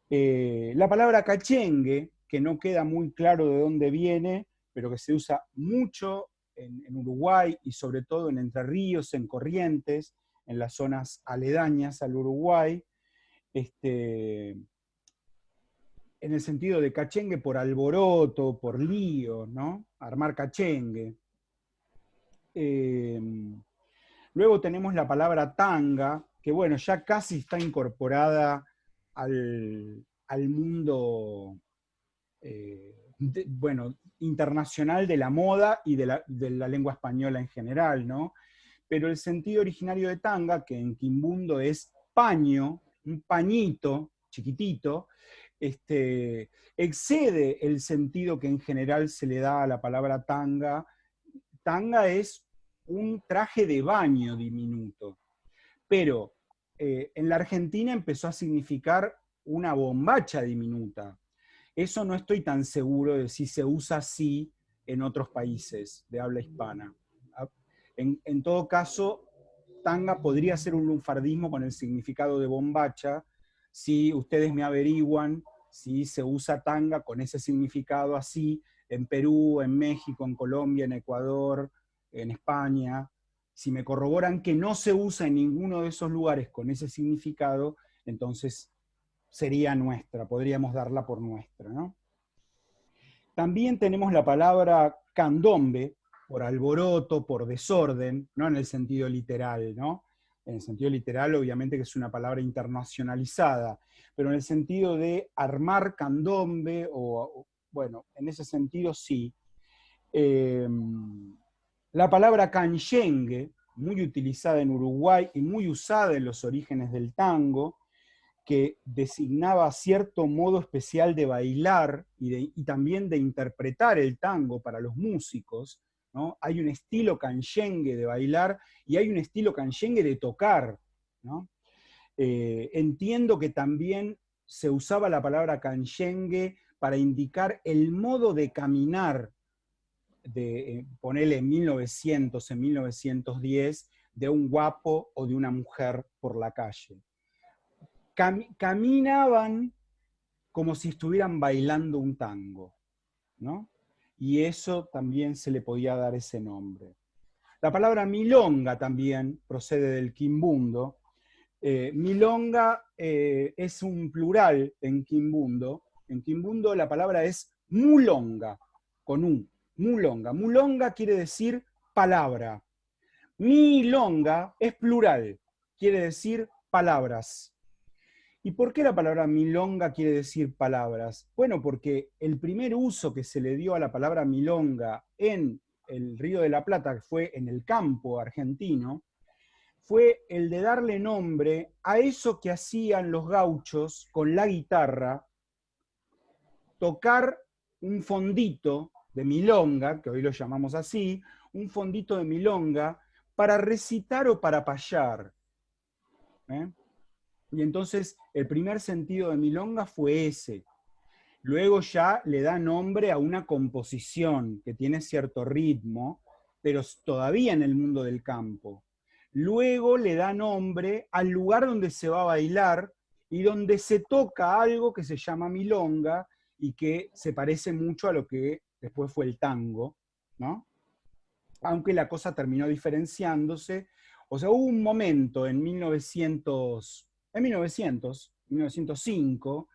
La palabra cachengue, que no queda muy claro de dónde viene, pero que se usa mucho en Uruguay y sobre todo en Entre Ríos, en Corrientes, en las zonas aledañas al Uruguay, en el sentido de cachengue por alboroto, por lío, ¿no? Armar cachengue. Luego tenemos la palabra tanga, que bueno, ya casi está incorporada al mundo internacional de la moda y de la lengua española en general, ¿no? Pero el sentido originario de tanga, que en quimbundo es paño, un pañito chiquitito, excede el sentido que en general se le da a la palabra tanga. Tanga es un traje de baño diminuto, pero en la Argentina empezó a significar una bombacha diminuta. Eso no estoy tan seguro de si se usa así en otros países de habla hispana. En todo caso, tanga podría ser un lunfardismo con el significado de bombacha, si ustedes me averiguan si se usa tanga con ese significado así en Perú, en México, en Colombia, en Ecuador, en España, Si me corroboran que no se usa en ninguno de esos lugares con ese significado, entonces sería nuestra, podríamos darla por nuestra, ¿no? También tenemos la palabra candombe, por alboroto, por desorden, no en el sentido literal, ¿no? En el sentido literal, obviamente que es una palabra internacionalizada, pero en el sentido de armar candombe, bueno, en ese sentido sí. La palabra canyengue, muy utilizada en Uruguay y muy usada en los orígenes del tango, que designaba cierto modo especial de bailar y también de interpretar el tango para los músicos, ¿no? Hay un estilo canyengue de bailar y hay un estilo canyengue de tocar, ¿no? Entiendo que también se usaba la palabra canyengue para indicar el modo de caminar, ponerle en 1900, en 1910, de un guapo o de una mujer por la calle. Caminaban como si estuvieran bailando un tango, ¿no? Y eso también se le podía dar ese nombre. La palabra milonga también procede del quimbundo. Milonga es un plural en quimbundo. En quimbundo la palabra es mulonga, con U, mulonga. Mulonga quiere decir palabra. Milonga es plural, quiere decir palabras. ¿Y por qué la palabra milonga quiere decir palabras? Bueno, porque el primer uso que se le dio a la palabra milonga en el Río de la Plata, que fue en el campo argentino, fue el de darle nombre a eso que hacían los gauchos con la guitarra, tocar un fondito de milonga, que hoy lo llamamos así, un fondito de milonga, para recitar o para payar. Y entonces el primer sentido de milonga fue ese. Luego ya le da nombre a una composición que tiene cierto ritmo, pero todavía en el mundo del campo. Luego le da nombre al lugar donde se va a bailar y donde se toca algo que se llama milonga y que se parece mucho a lo que después fue el tango, ¿no? Aunque la cosa terminó diferenciándose. O sea, hubo un momento en 1905,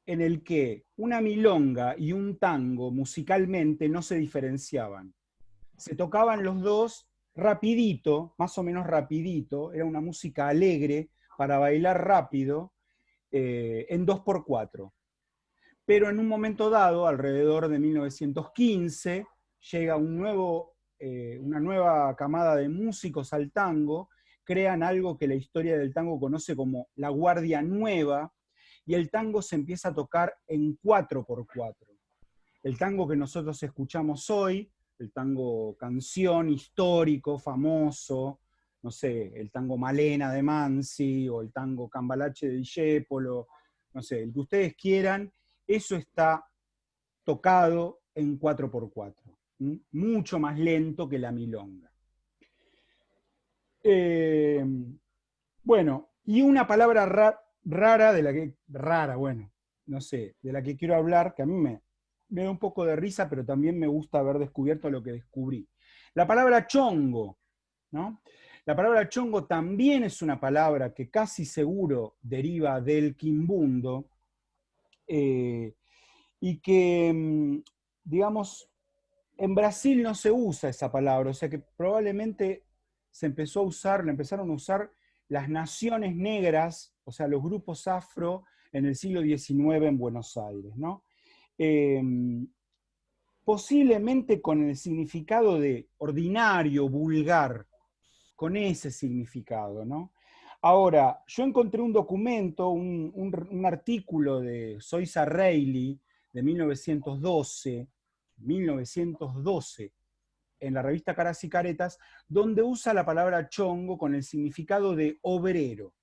en el que una milonga y un tango musicalmente no se diferenciaban. Se tocaban los dos rapidito, más o menos rapidito, era una música alegre para bailar rápido, en 2x4. Pero en un momento dado, alrededor de 1915, llega una nueva camada de músicos al tango, crean algo que la historia del tango conoce como la Guardia Nueva, y el tango se empieza a tocar en 4x4. El tango que nosotros escuchamos hoy, el tango canción, histórico, famoso, no sé, el tango Malena de Mansi, o el tango Cambalache de Discépolo, no sé, el que ustedes quieran, eso está tocado en 4x4, mucho más lento que la milonga. Bueno, y una palabra rara, de la que quiero hablar, que a mí me da un poco de risa, pero también me gusta haber descubierto lo que descubrí. La palabra chongo, ¿no? La palabra chongo también es una palabra que casi seguro deriva del quimbundo, y que, digamos, en Brasil no se usa esa palabra, o sea que probablemente la empezaron a usar las naciones negras, o sea, los grupos afro, en el siglo XIX en Buenos Aires, ¿no? Posiblemente con el significado de ordinario, vulgar, con ese significado, ¿no? Ahora, yo encontré un documento, un artículo de Soisa Reilly, de 1912, en la revista Caras y Caretas, donde usa la palabra chongo con el significado de obrero.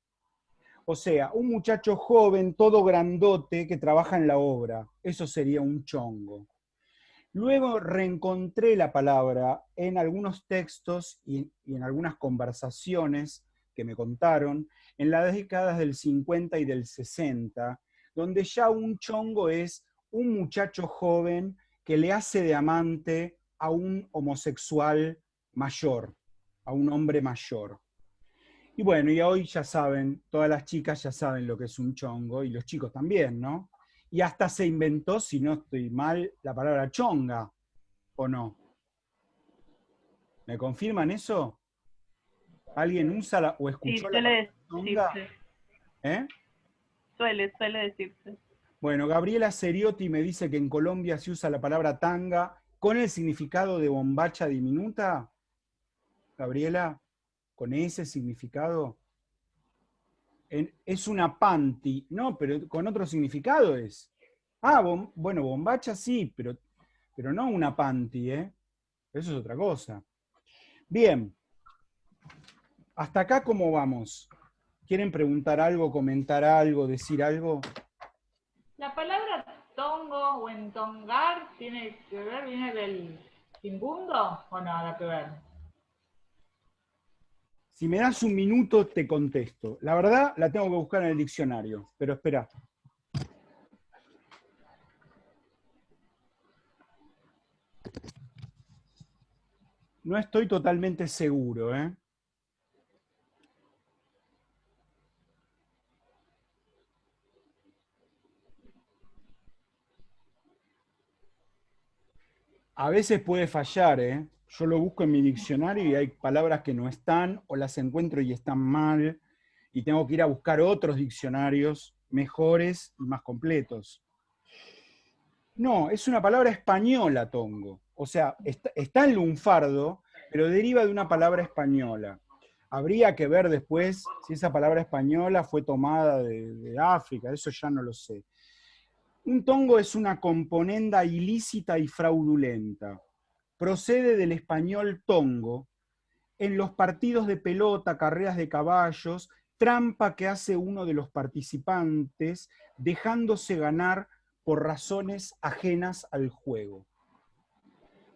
O sea, un muchacho joven, todo grandote, que trabaja en la obra. Eso sería un chongo. Luego reencontré la palabra en algunos textos y en algunas conversaciones que me contaron en las décadas del 50 y del 60, donde ya un chongo es un muchacho joven que le hace de amante a un homosexual mayor, a un hombre mayor. Y bueno, y hoy ya saben, todas las chicas ya saben lo que es un chongo, y los chicos también, ¿no? Y hasta se inventó, si no estoy mal, la palabra chonga, ¿o no? ¿Me confirman eso? ¿Alguien usa o escuchó la palabra chonga? ¿Eh? Suele decirse. Bueno, Gabriela Ceriotti me dice que en Colombia se usa la palabra tanga con el significado de bombacha diminuta. Gabriela, con ese significado. Es una panty. No, pero con otro significado es. Ah, bueno, bombacha sí, pero no una panty, ¿eh? Eso es otra cosa. Bien. ¿Hasta acá cómo vamos? ¿Quieren preguntar algo, comentar algo, decir algo? La palabra tongo o entongar tiene que ver, viene del timbundo o nada que ver. Si me das un minuto, te contesto. La verdad, la tengo que buscar en el diccionario, pero espera. No estoy totalmente seguro, ¿eh? A veces puede fallar, ¿eh? Yo lo busco en mi diccionario y hay palabras que no están, o las encuentro y están mal, y tengo que ir a buscar otros diccionarios mejores y más completos. No, es una palabra española, tongo. O sea, está en lunfardo, pero deriva de una palabra española. Habría que ver después si esa palabra española fue tomada de África, eso ya no lo sé. Un tongo es una componenda ilícita y fraudulenta. Procede del español tongo. En los partidos de pelota, carreras de caballos, trampa que hace uno de los participantes, dejándose ganar por razones ajenas al juego.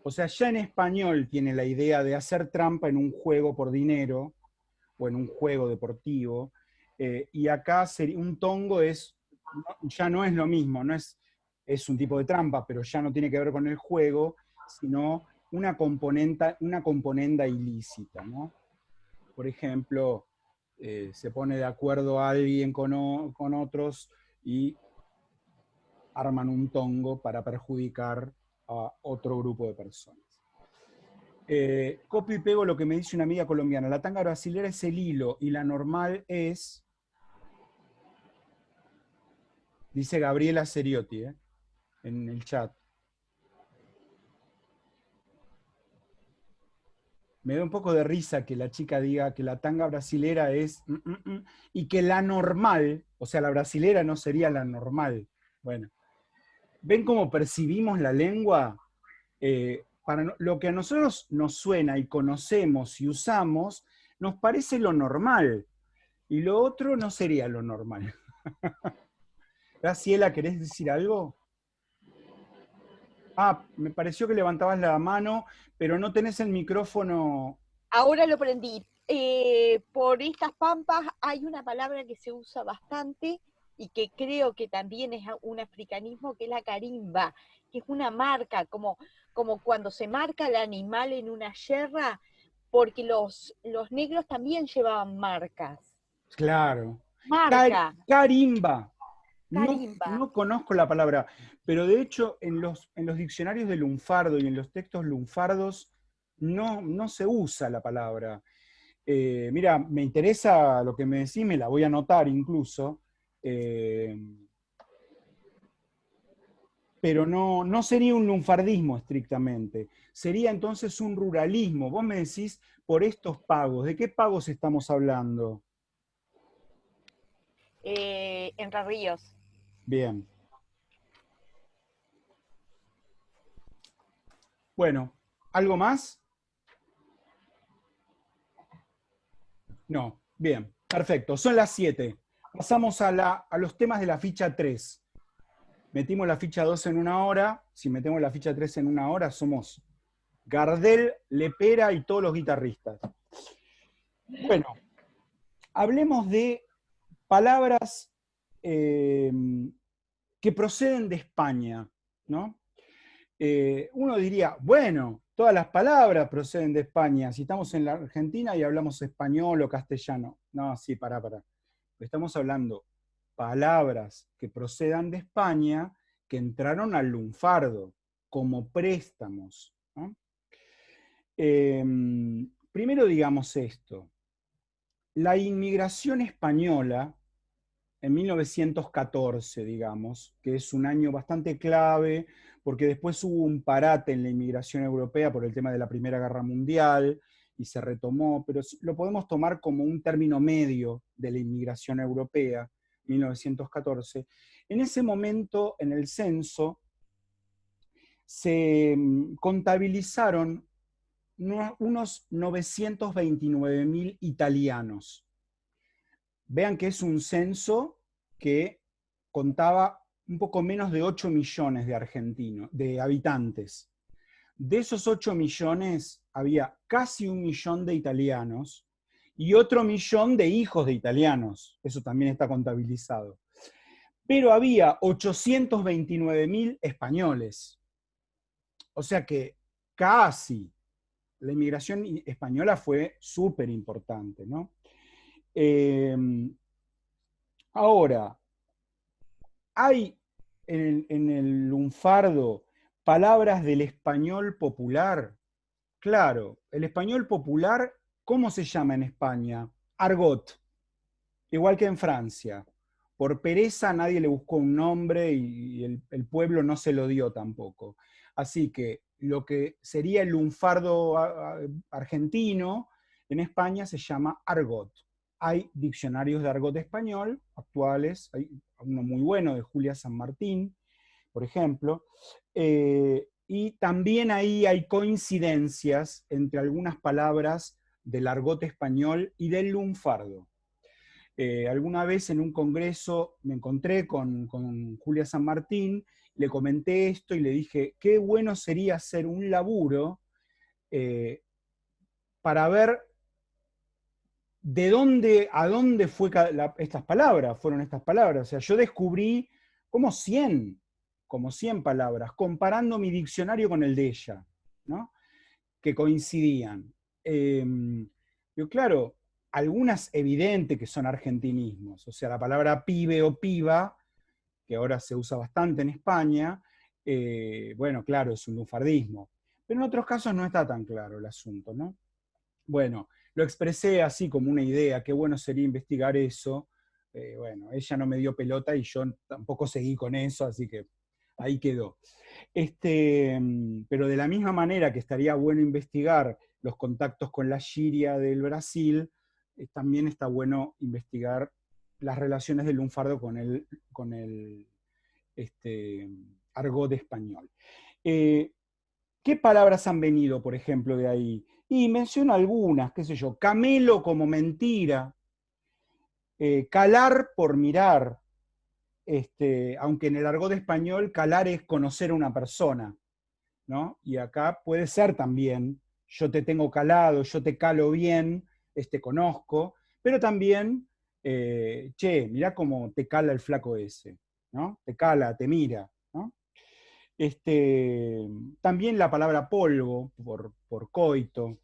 O sea, ya en español tiene la idea de hacer trampa en un juego por dinero, o en un juego deportivo, y acá un tongo ya no es lo mismo, no es un tipo de trampa, pero ya no tiene que ver con el juego, sino una componenda ilícita, ¿no? Por ejemplo, se pone de acuerdo a alguien con otros y arman un tongo para perjudicar a otro grupo de personas. Copio y pego lo que me dice una amiga colombiana. La tanga brasilera es el hilo y la normal es... Dice Gabriela Ceriotti, en el chat. Me da un poco de risa que la chica diga que la tanga brasilera es... y que la normal, o sea, la brasilera no sería la normal. Bueno, ¿ven cómo percibimos la lengua? Para lo que a nosotros nos suena y conocemos y usamos, nos parece lo normal. Y lo otro no sería lo normal. Graciela, ¿querés decir algo? Ah, me pareció que levantabas la mano, pero no tenés el micrófono. Ahora lo prendí. Por estas pampas hay una palabra que se usa bastante y que creo que también es un africanismo, que es la carimba, que es una marca, como cuando se marca el animal en una yerra, porque los negros también llevaban marcas. Claro. Marca. Carimba. Carimba. No conozco la palabra, pero de hecho en los diccionarios de lunfardo y en los textos lunfardos no se usa la palabra. Mira, me interesa lo que me decís, me la voy a anotar incluso, pero no sería un lunfardismo estrictamente, sería entonces un ruralismo. Vos me decís por estos pagos, ¿de qué pagos estamos hablando? Entre Ríos. Bien. Bueno, ¿algo más? No, bien, perfecto, son las 7. Pasamos a los temas de la ficha 3. Metimos la ficha 2 en 1 hora, si metemos la ficha 3 en 1 hora, somos Gardel, Lepera y todos los guitarristas. Bueno, hablemos de palabras que proceden de España, ¿no? Uno diría, bueno, todas las palabras proceden de España. Si estamos en la Argentina y hablamos español o castellano. No, sí, pará. Estamos hablando palabras que procedan de España, que entraron al lunfardo como préstamos, ¿no? Primero digamos esto. La inmigración española, en 1914, digamos, que es un año bastante clave, porque después hubo un parate en la inmigración europea por el tema de la Primera Guerra Mundial, y se retomó, pero lo podemos tomar como un término medio de la inmigración europea, 1914. En ese momento, en el censo, se contabilizaron unos 929.000 italianos. Vean que es un censo que contaba un poco menos de 8 millones de argentinos, de habitantes. De esos 8 millones había casi 1 millón de italianos y otro millón de hijos de italianos. Eso también está contabilizado. Pero había 829.000 españoles. O sea que casi la inmigración española fue súper importante, ¿no? Ahora, hay en el lunfardo palabras del español popular. Claro, el español popular, ¿cómo se llama en España? Argot, igual que en Francia. Por pereza nadie le buscó un nombre y el pueblo no se lo dio tampoco. Así que lo que sería el lunfardo argentino en España se llama argot. Hay diccionarios de argot español actuales, hay uno muy bueno de Julia San Martín, por ejemplo, y también ahí hay coincidencias entre algunas palabras del argot español y del lunfardo. Alguna vez en un congreso me encontré con Julia San Martín, le comenté esto y le dije, qué bueno sería hacer un laburo para ver a dónde fueron estas palabras. O sea, yo descubrí como 100 palabras, comparando mi diccionario con el de ella, ¿no? Que coincidían. Yo, claro, algunas evidentes que son argentinismos, o sea, la palabra pibe o piba, que ahora se usa bastante en España, bueno, claro, es un lunfardismo. Pero en otros casos no está tan claro el asunto, ¿no? Bueno, lo expresé así como una idea, qué bueno sería investigar eso. Bueno, ella no me dio pelota y yo tampoco seguí con eso, así que ahí quedó. Pero de la misma manera que estaría bueno investigar los contactos con la Shiria del Brasil, también está bueno investigar las relaciones del lunfardo con el argot español. ¿Qué palabras han venido, por ejemplo, de ahí? Y menciono algunas, qué sé yo, camelo como mentira, calar por mirar, aunque en el argot español calar es conocer a una persona, ¿no? Y acá puede ser también, yo te tengo calado, yo te calo bien, conozco, pero también, che, mirá cómo te cala el flaco ese, ¿no? Te cala, te mira, ¿no? También la palabra polvo, por coito,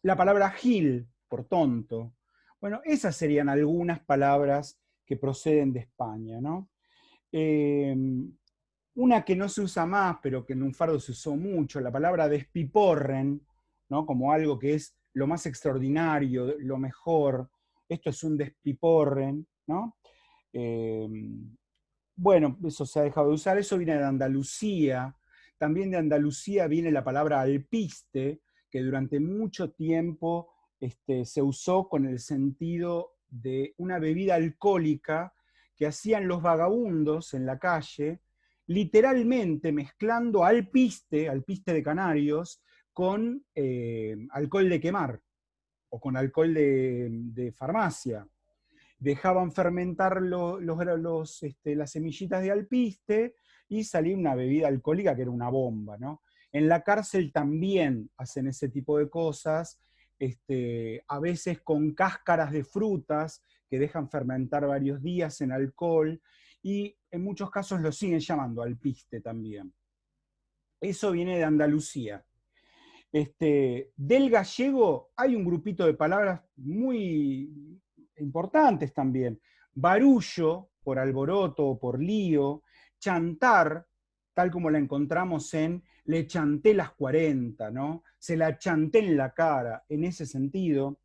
la palabra gil, por tonto. Bueno, esas serían algunas palabras que proceden de España, ¿no? Una que no se usa más, pero que en lunfardo se usó mucho, la palabra despiporren, ¿no? Como algo que es lo más extraordinario, lo mejor. Esto es un despiporren, ¿no? Bueno, eso se ha dejado de usar, eso viene de Andalucía. También de Andalucía viene la palabra alpiste, que durante mucho tiempo se usó con el sentido de una bebida alcohólica que hacían los vagabundos en la calle, literalmente mezclando alpiste de canarios, con alcohol de quemar, o con alcohol de farmacia. Dejaban fermentar las semillitas de alpiste y salía una bebida alcohólica que era una bomba, ¿no? En la cárcel también hacen ese tipo de cosas, a veces con cáscaras de frutas que dejan fermentar varios días en alcohol, y en muchos casos lo siguen llamando alpiste también. Eso viene de Andalucía. Del gallego hay un grupito de palabras muy importantes también. Barullo, por alboroto o por lío. Chantar, tal como la encontramos en le chanté las 40, ¿no? Se la chanté en la cara, en ese sentido.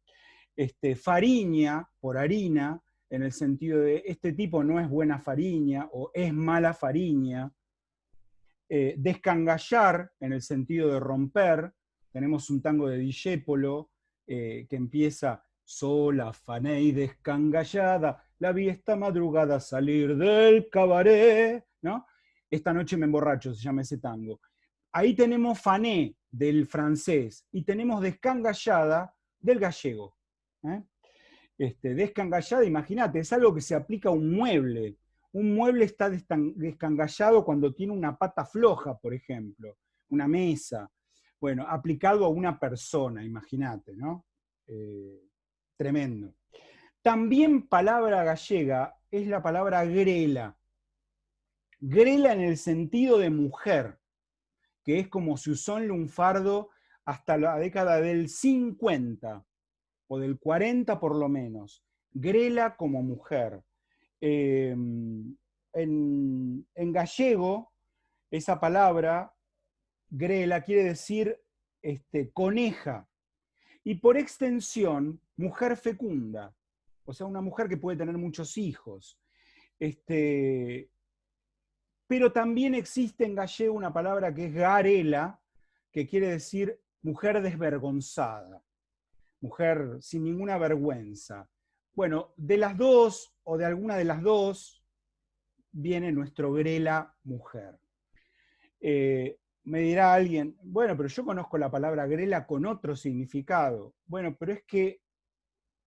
Fariña, por harina, en el sentido de este tipo no es buena fariña o es mala fariña. Descangallar, en el sentido de romper. Tenemos un tango de Discépolo que empieza: sola, afané y descangallada, la vi esta madrugada salir del cabaret, ¿no? Esta noche me emborracho, se llama ese tango. Ahí tenemos fané del francés y tenemos descangallada del gallego. Descangallada, imagínate, es algo que se aplica a un mueble. Un mueble está descangallado cuando tiene una pata floja, por ejemplo, una mesa. Bueno, aplicado a una persona, imagínate, ¿no? Tremendo. También palabra gallega es la palabra grela. Grela en el sentido de mujer, que es como se usó en lunfardo hasta la década del 50, o del 40 por lo menos. Grela como mujer. En gallego, esa palabra, grela, quiere decir coneja, y por extensión, mujer fecunda, o sea, una mujer que puede tener muchos hijos. Pero también existe en gallego una palabra que es garela, que quiere decir mujer desvergonzada, mujer sin ninguna vergüenza. Bueno, de las dos, o de alguna de las dos, viene nuestro grela mujer. Me dirá alguien, bueno, pero yo conozco la palabra grela con otro significado. Bueno, pero es que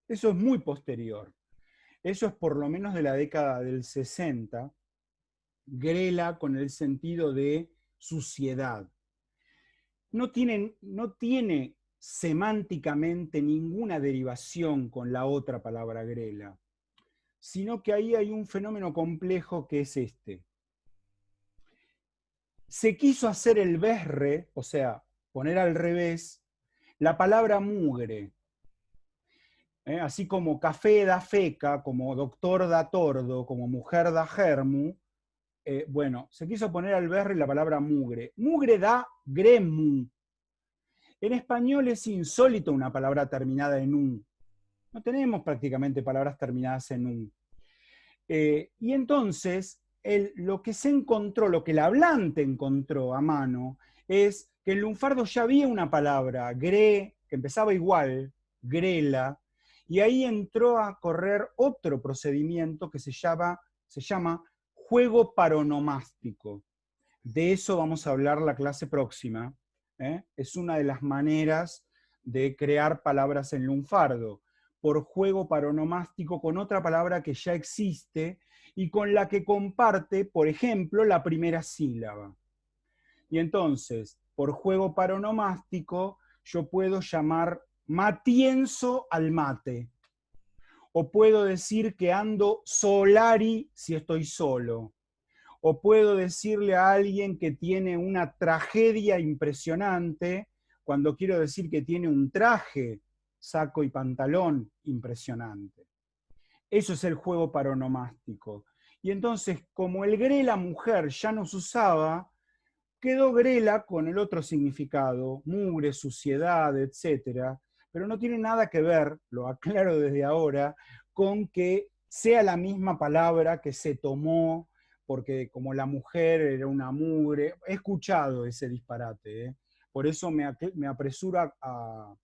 eso es muy posterior. Eso es por lo menos de la década del 60, grela con el sentido de suciedad. No tiene semánticamente ninguna derivación con la otra palabra grela, sino que ahí hay un fenómeno complejo que es este. Se quiso hacer el berre, o sea, poner al revés, la palabra mugre. Así como café da feca, como doctor da tordo, como mujer da germu, bueno, se quiso poner al berre la palabra mugre. Mugre da gremu. En español es insólito una palabra terminada en un. No tenemos prácticamente palabras terminadas en un. Y entonces, lo que se encontró, lo que el hablante encontró a mano, es que en lunfardo ya había una palabra, gre, que empezaba igual, grela, y ahí entró a correr otro procedimiento que se llama juego paronomástico. De eso vamos a hablar la clase próxima. Es una de las maneras de crear palabras en lunfardo, por juego paronomástico con otra palabra que ya existe y con la que comparte, por ejemplo, la primera sílaba. Y entonces, por juego paronomástico, yo puedo llamar matienzo al mate, o puedo decir que ando solari si estoy solo, o puedo decirle a alguien que tiene una tragedia impresionante cuando quiero decir que tiene un traje, saco y pantalón impresionante. Eso es el juego paronomástico. Y entonces, como el grela mujer ya no se usaba, quedó grela con el otro significado, mugre, suciedad, etc. Pero no tiene nada que ver, lo aclaro desde ahora, con que sea la misma palabra que se tomó, porque como la mujer era una mugre, he escuchado ese disparate, por eso me apresuro a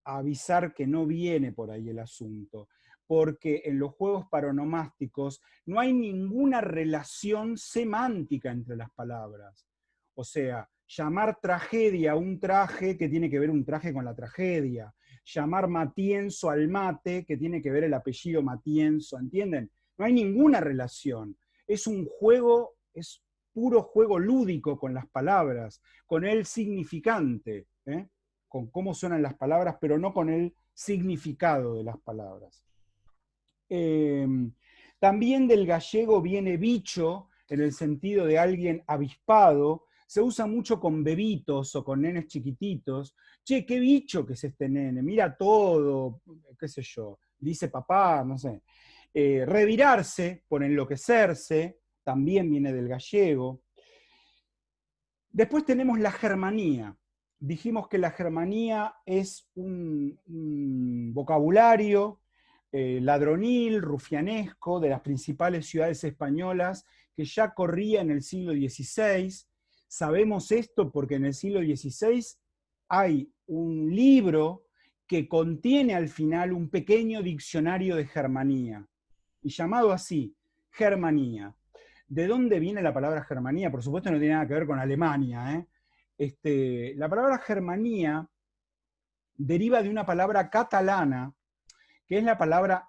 avisar que no viene por ahí el asunto, porque en los juegos paronomásticos no hay ninguna relación semántica entre las palabras. O sea, llamar tragedia a un traje, que tiene que ver un traje con la tragedia. Llamar matienzo al mate, que tiene que ver el apellido Matienzo, ¿entienden? No hay ninguna relación. Es un juego, es puro juego lúdico con las palabras, con el significante, con cómo suenan las palabras, pero no con el significado de las palabras. También del gallego viene bicho, en el sentido de alguien avispado. se usa mucho con bebitos o con nenes chiquititos. Che, qué bicho que es este nene, mira todo, qué sé yo, dice papá, no sé. Revirarse, por enloquecerse, también viene del gallego. Después tenemos la germanía. Dijimos que la germanía es un vocabulario ladronil, rufianesco, de las principales ciudades españolas, que ya corría en el siglo XVI. Sabemos esto porque en el siglo XVI hay un libro que contiene al final un pequeño diccionario de germanía, y llamado así, Germanía. ¿De dónde viene la palabra Germanía? Por supuesto no tiene nada que ver con Alemania. La palabra Germanía deriva de una palabra catalana, que es la palabra,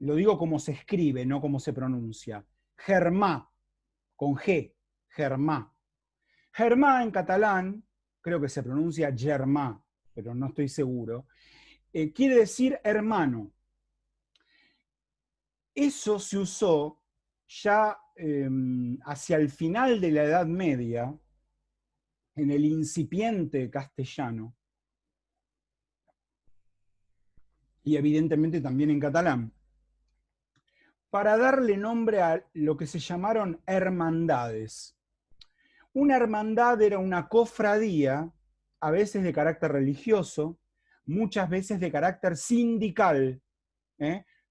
lo digo como se escribe, no como se pronuncia, germà, con G, germà. Germà en catalán, creo que se pronuncia germà, pero no estoy seguro, quiere decir hermano. Eso se usó ya hacia el final de la Edad Media, en el incipiente castellano, y evidentemente también en catalán, para darle nombre a lo que se llamaron hermandades. Una hermandad era una cofradía, a veces de carácter religioso, muchas veces de carácter sindical.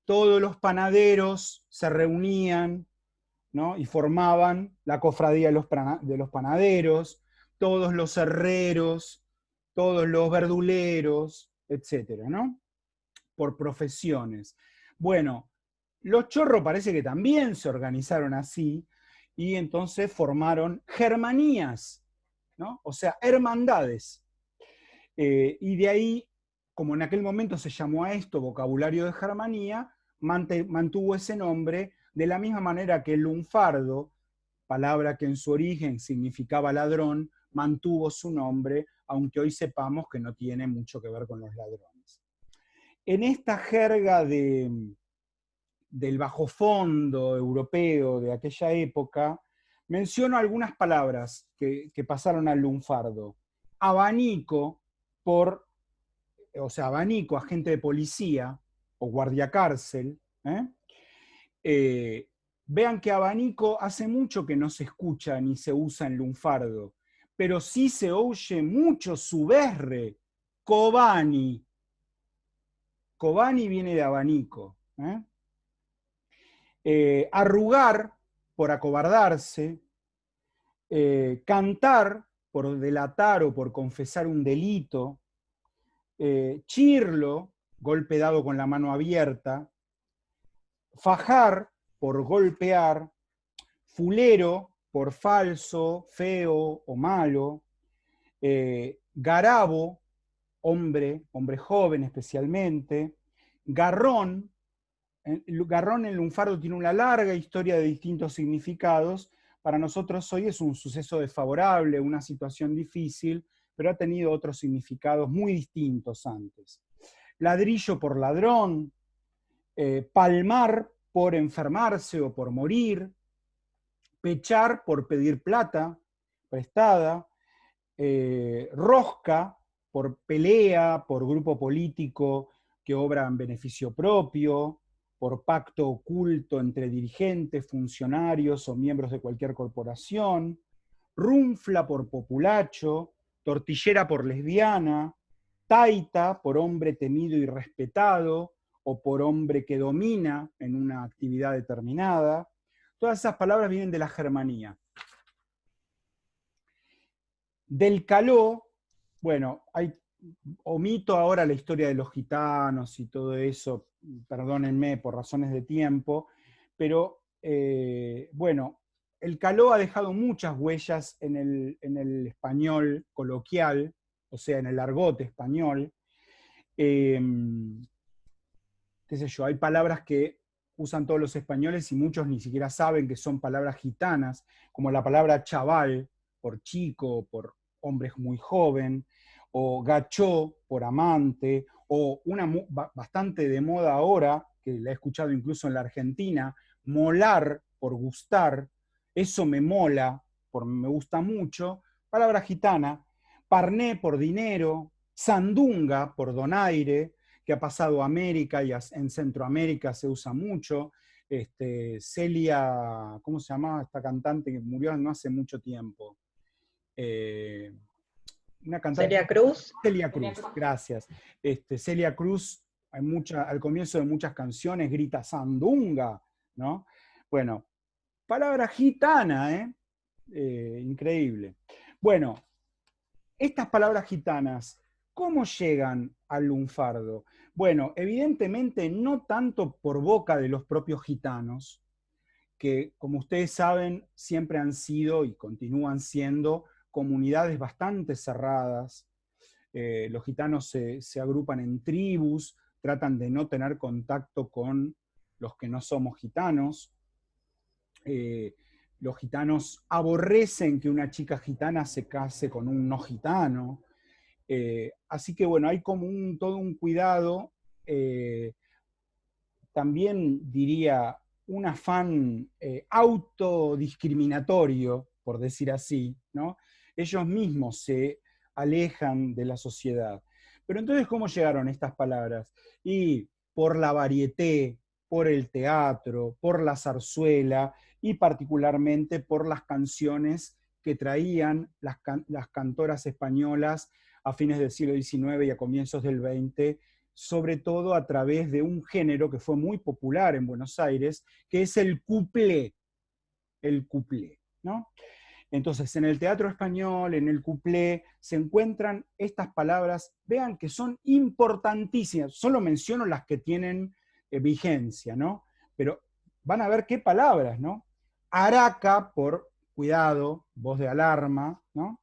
Todos los panaderos se reunían, ¿no? Y formaban la cofradía de los panaderos, todos los herreros, todos los verduleros, etcétera, ¿no? Por profesiones. Bueno, los chorros parece que también se organizaron así, y entonces formaron germanías, ¿no? O sea, hermandades. Y de ahí, como en aquel momento se llamó a esto vocabulario de germanía, mantuvo ese nombre, de la misma manera que el lunfardo, palabra que en su origen significaba ladrón, mantuvo su nombre, aunque hoy sepamos que no tiene mucho que ver con los ladrones. En esta jerga del bajofondo europeo de aquella época, menciono algunas palabras que pasaron al lunfardo. Abanico, abanico, agente de policía, o guardiacárcel. Vean que abanico hace mucho que no se escucha ni se usa en lunfardo, pero sí se oye mucho su berre, cobani. Cobani viene de abanico. Arrugar, por acobardarse. Cantar, por delatar o por confesar un delito. Chirlo, golpe dado con la mano abierta. Fajar, por golpear. Fulero, por falso, feo o malo. Garabo, hombre joven especialmente. Garrón en lunfardo tiene una larga historia de distintos significados. Para nosotros hoy es un suceso desfavorable, una situación difícil, pero ha tenido otros significados muy distintos antes. Ladrillo por ladrón, palmar por enfermarse o por morir, pechar por pedir plata prestada, rosca por pelea, por grupo político que obra en beneficio propio, por pacto oculto entre dirigentes, funcionarios o miembros de cualquier corporación, runfla por populacho, tortillera por lesbiana, taita por hombre temido y respetado, o por hombre que domina en una actividad determinada. Todas esas palabras vienen de la germanía. Del caló, bueno, omito ahora la historia de los gitanos y todo eso, perdónenme por razones de tiempo, pero bueno, el caló ha dejado muchas huellas en el español coloquial, o sea, en el argot español. Qué sé yo, hay palabras que usan todos los españoles y muchos ni siquiera saben que son palabras gitanas, como la palabra chaval, por chico, por hombre muy joven, o gachó, por amante, o una bastante de moda ahora, que la he escuchado incluso en la Argentina, molar, por gustar, eso me mola, me gusta mucho, palabra gitana, parné por dinero, sandunga por donaire, que ha pasado a América y en Centroamérica se usa mucho. Celia, ¿cómo se llamaba esta cantante que murió no hace mucho tiempo? Una cantante. Celia Cruz. Celia Cruz, gracias. Celia Cruz, al comienzo de muchas canciones grita sandunga, ¿no? Bueno, palabra gitana, increíble. Bueno, estas palabras gitanas, ¿cómo llegan al lunfardo? Bueno, evidentemente no tanto por boca de los propios gitanos, que como ustedes saben siempre han sido y continúan siendo comunidades bastante cerradas. Los gitanos se agrupan en tribus, tratan de no tener contacto con los que no somos gitanos. Los gitanos aborrecen que una chica gitana se case con un no gitano. Así que bueno, hay como todo un cuidado, también diría un afán autodiscriminatorio, por decir así, ¿no? Ellos mismos se alejan de la sociedad. Pero entonces, ¿cómo llegaron estas palabras? Y por la varieté, por el teatro, por la zarzuela y particularmente por las canciones que traían las cantoras españolas a fines del siglo XIX y a comienzos del XX, sobre todo a través de un género que fue muy popular en Buenos Aires, que es el cuplé, ¿no? Entonces, en el teatro español, en el cuplé, se encuentran estas palabras, vean que son importantísimas, solo menciono las que tienen vigencia, ¿no? Pero van a ver qué palabras, ¿no? Araca, por cuidado, voz de alarma, ¿no?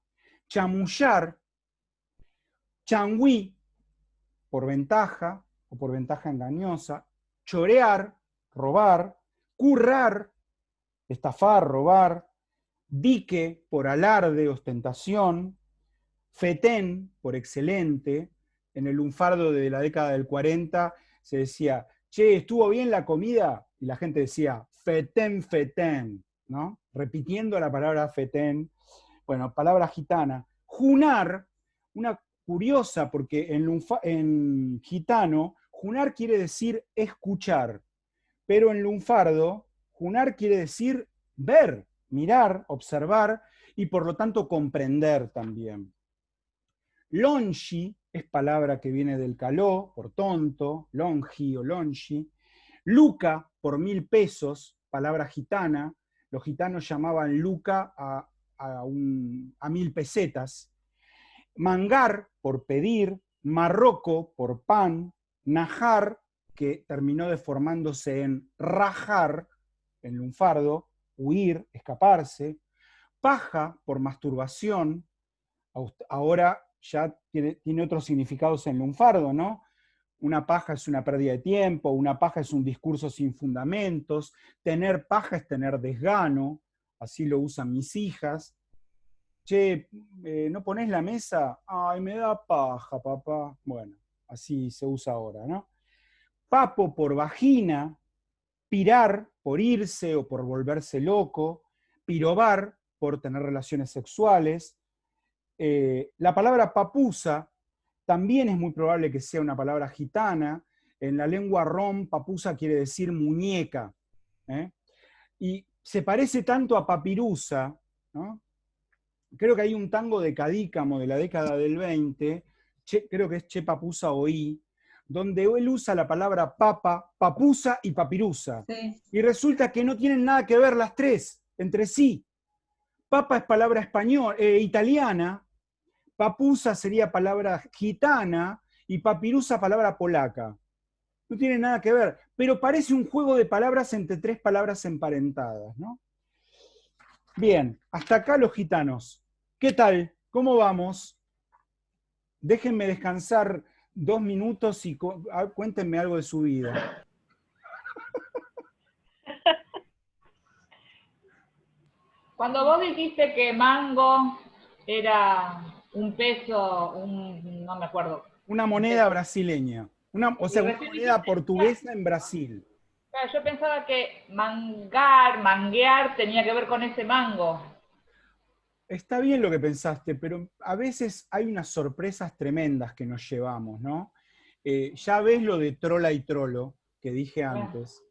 Chamullar, changüí, por ventaja, o por ventaja engañosa, chorear, robar, currar, estafar, robar, dique, por alarde, ostentación, fetén, por excelente. En el lunfardo de la década del 40 se decía, che, ¿estuvo bien la comida? Y la gente decía, fetén, fetén, ¿no? Repitiendo la palabra fetén. Bueno, palabra gitana. Junar, una curiosa, porque en gitano, junar quiere decir escuchar, pero en lunfardo, junar quiere decir ver, mirar, observar, y por lo tanto comprender también. Longi es palabra que viene del caló, por tonto, longi o longi. Luca, por 1000 pesos, palabra gitana. Los gitanos llamaban luca a 1000 pesetas. Mangar, por pedir, marroco, por pan, najar, que terminó deformándose en rajar, en lunfardo, huir, escaparse, paja, por masturbación, ahora ya tiene otros significados en lunfardo, ¿no? Una paja es una pérdida de tiempo, una paja es un discurso sin fundamentos, tener paja es tener desgano, así lo usan mis hijas. Che, ¿no ponés la mesa? Ay, me da paja, papá. Bueno, así se usa ahora, ¿no? Papo por vagina, pirar por irse o por volverse loco, pirobar por tener relaciones sexuales. La palabra papusa también es muy probable que sea una palabra gitana. En la lengua rom, papusa quiere decir muñeca. Y se parece tanto a papirusa, ¿no? Creo que hay un tango de Cadícamo de la década del 20, creo que es Che Papusa Oí, donde él usa la palabra papa, papusa y papirusa. Sí. Y resulta que no tienen nada que ver las tres entre sí. Papa es palabra italiana, papusa sería palabra gitana y papirusa palabra polaca. No tiene nada que ver, pero parece un juego de palabras entre tres palabras emparentadas, ¿no? Bien, hasta acá los gitanos. ¿Qué tal? ¿Cómo vamos? Déjenme descansar 2 minutos y cuéntenme algo de su vida. Cuando vos dijiste que mango era un peso, no me acuerdo. Una moneda brasileña. Una moneda portuguesa en Brasil. Claro, yo pensaba que manguear tenía que ver con ese mango. está bien lo que pensaste, pero a veces hay unas sorpresas tremendas que nos llevamos, ¿no? Ya ves lo de trola y trolo, que dije antes.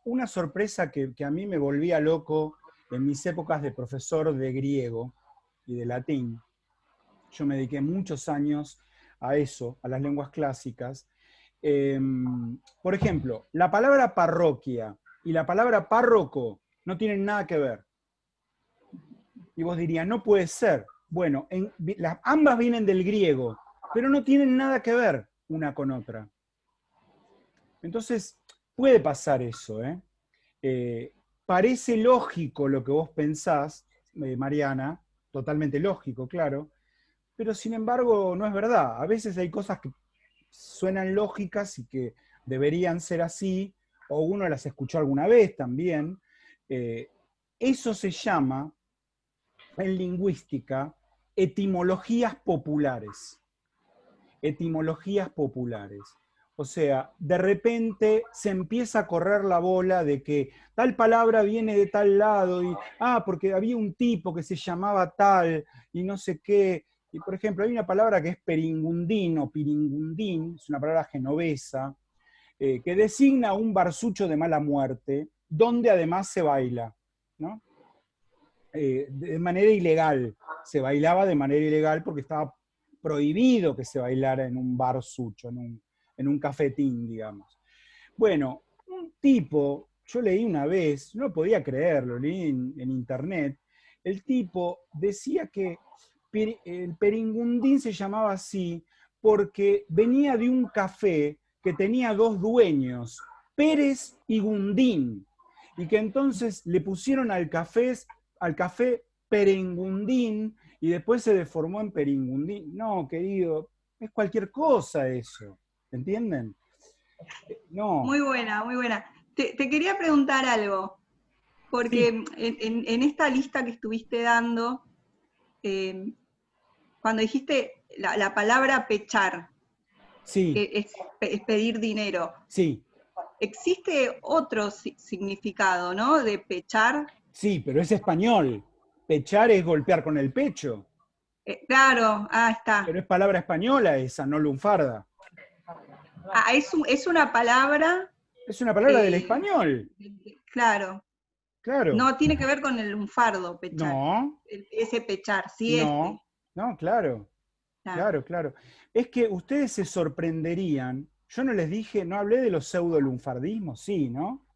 Una sorpresa que a mí me volvía loco en mis épocas de profesor de griego y de latín. Yo me dediqué muchos años a eso, a las lenguas clásicas. Por ejemplo, la palabra parroquia y la palabra párroco no tienen nada que ver. Y vos dirías, no puede ser. Bueno, ambas vienen del griego, pero no tienen nada que ver una con otra. Entonces, puede pasar eso, ¿eh? Parece lógico lo que vos pensás, Mariana, totalmente lógico, claro, pero sin embargo no es verdad. A veces hay cosas que suenan lógicas y que deberían ser así, o uno las escuchó alguna vez también. Eso se llama, en lingüística, etimologías populares. Etimologías populares. O sea, de repente se empieza a correr la bola de que tal palabra viene de tal lado, y porque había un tipo que se llamaba tal, y no sé qué. Y por ejemplo, hay una palabra que es peringundín o piringundín, es una palabra genovesa, que designa un barsucho de mala muerte, donde además se baila, ¿no? De manera ilegal. Se bailaba de manera ilegal porque estaba prohibido que se bailara en un barsucho, en un cafetín, digamos. Bueno, un tipo, yo leí una vez, no podía creerlo, leí en internet, el tipo decía que el peringundín se llamaba así porque venía de un café que tenía dos dueños, Pérez y Gundín, y que entonces le pusieron al café Perengundín y después se deformó en Peringundín. No, querido, es cualquier cosa eso, ¿entienden? No. Muy buena, muy buena. Te quería preguntar algo, porque sí, en esta lista que estuviste dando, cuando dijiste la palabra pechar, sí, que es pedir dinero, sí, existe otro significado, ¿no? De pechar. Sí, pero es español. Pechar es golpear con el pecho. Claro, está. Pero es palabra española esa, no lunfarda. Es una palabra. Es una palabra del español. Claro. Claro. No tiene que ver con el lunfardo, pechar. No. Ese pechar, sí. No, no, claro. Claro. Es que ustedes se sorprenderían. Yo no les dije, no hablé de los pseudo-lunfardismos, sí, ¿no?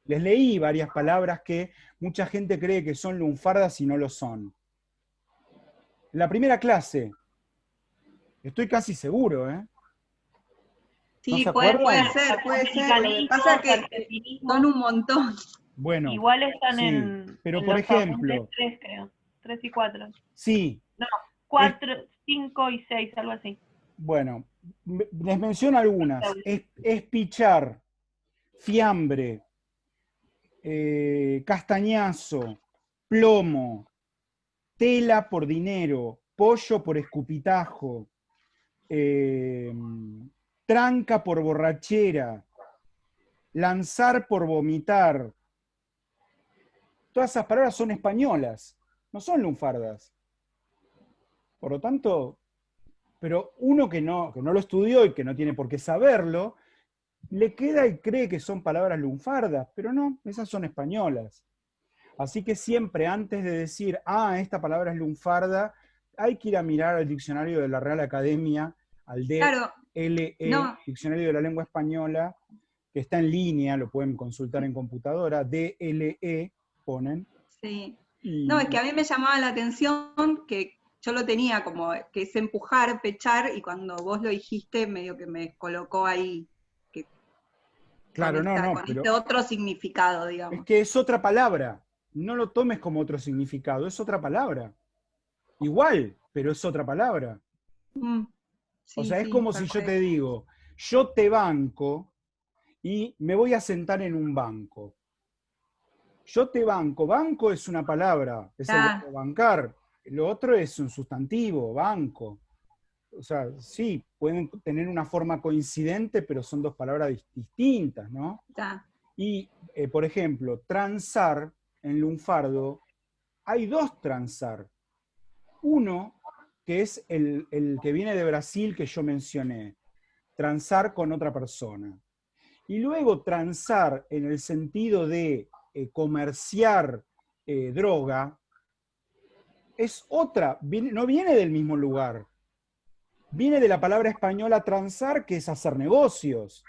Les leí varias palabras que mucha gente cree que son lunfardas y no lo son. En la primera clase, estoy casi seguro, ¿eh? Sí, ¿No puede ser. Lo que pasa es que son un montón. Bueno, igual están sí, pero por ejemplo, 3, creo. 3 y 4. Sí. No, 4, 5 y 6, algo así. Bueno, les menciono algunas. Espichar, fiambre, castañazo, plomo, tela por dinero, pollo por escupitajo, tranca por borrachera, lanzar por vomitar. Todas esas palabras son españolas, no son lunfardas. Por lo tanto, pero uno que no lo estudió y que no tiene por qué saberlo, le queda y cree que son palabras lunfardas, pero no, esas son españolas. Así que siempre antes de decir, esta palabra es lunfarda, hay que ir a mirar al diccionario de la Real Academia, al DLE, Diccionario de la Lengua Española, que está en línea, lo pueden consultar en computadora, DLE, ponen. Sí. No, es que a mí me llamaba la atención que yo lo tenía como que es empujar, pechar, y cuando vos lo dijiste, medio que me colocó ahí. Claro, con este otro significado, digamos. Es que es otra palabra. No lo tomes como otro significado, es otra palabra. Igual, pero es otra palabra. Sí, o sea, es como si yo te digo, yo te banco y me voy a sentar en un banco. Yo te banco. Banco es una palabra, es el verbo bancar. Lo otro es un sustantivo, banco. O sea, sí, pueden tener una forma coincidente, pero son dos palabras distintas, ¿no? Y, por ejemplo, transar en lunfardo hay dos transar. Uno, que es el que viene de Brasil que yo mencioné, transar con otra persona. Y luego transar en el sentido de comerciar droga, es otra, no viene del mismo lugar. Viene de la palabra española transar, que es hacer negocios.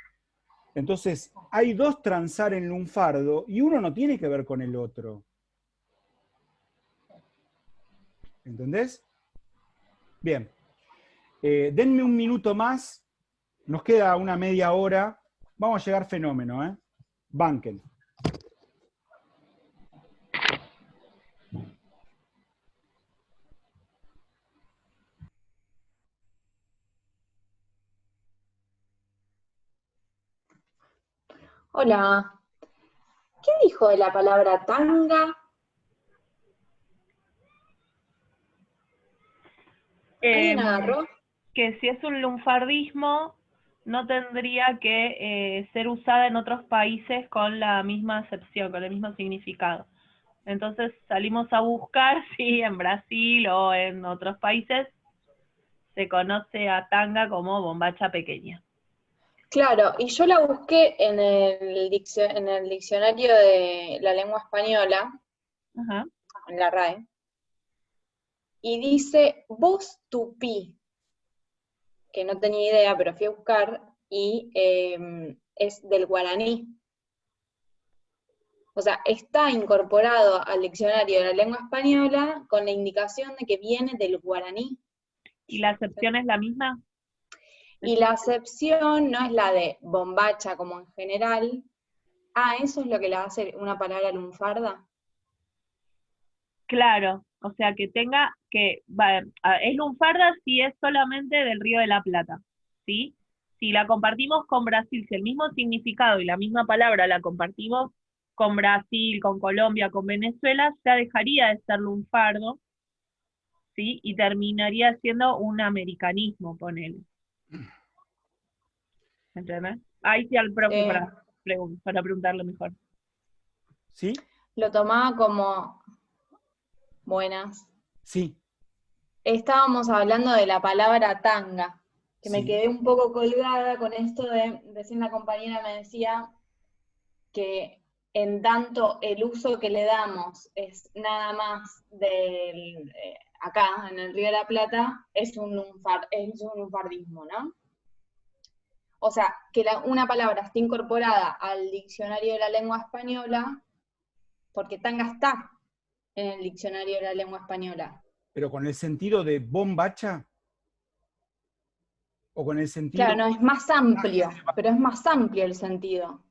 Entonces, hay dos transar en lunfardo y uno no tiene que ver con el otro. ¿Entendés? Bien. Denme un minuto más. Nos queda una media hora. Vamos a llegar fenómeno, ¿eh? Banquen. Hola, ¿qué dijo de la palabra tanga? ¿Alguien agarró? Que si es un lunfardismo, no tendría que ser usada en otros países con la misma acepción, con el mismo significado. Entonces salimos a buscar si en Brasil o en otros países se conoce a tanga como bombacha pequeña. Claro, y yo la busqué en el diccionario de la lengua española, Ajá. en la RAE, y dice voz tupí, que no tenía idea, pero fui a buscar, y es del guaraní. O sea, está incorporado al diccionario de la lengua española con la indicación de que viene del guaraní. ¿Y la acepción es la misma? Y la acepción no es la de bombacha como en general. Ah, ¿eso es lo que la hace una palabra lunfarda? Claro, o sea que tenga que, es lunfarda si es solamente del Río de la Plata, ¿sí? Si la compartimos con Brasil, si el mismo significado y la misma palabra la compartimos con Brasil, con Colombia, con Venezuela, ya dejaría de ser lunfardo, ¿sí? Y terminaría siendo un americanismo, ponele. ¿Entendés? Ahí sí al profe para preguntarle mejor. ¿Sí? Lo tomaba como... Buenas. Sí. Estábamos hablando de la palabra tanga, que me Sí. quedé un poco colgada con esto de, recién la compañera me decía que en tanto el uso que le damos es nada más del, acá, en el Río de la Plata, es un lunfardismo, ¿no? O sea, que una palabra esté incorporada al diccionario de la lengua española, porque tanga está en el diccionario de la lengua española. ¿Pero con el sentido de bombacha? ¿O con el sentido...? Claro, no, es más amplio, pero es más amplio el sentido.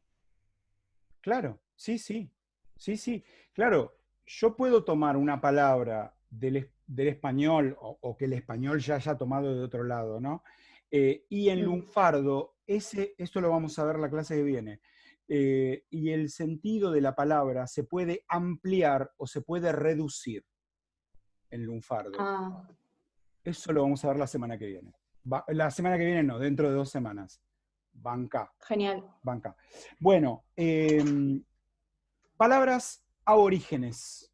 Claro, sí, sí. Sí, sí. Claro, yo puedo tomar una palabra del español, o que el español ya haya tomado de otro lado, ¿no? Y en lunfardo, esto lo vamos a ver la clase que viene, y el sentido de la palabra se puede ampliar o se puede reducir en lunfardo. Ah. Eso lo vamos a ver la semana que viene. La semana que viene no, dentro de 2 semanas. Banca. Genial. Banca. Bueno, palabras aborígenes.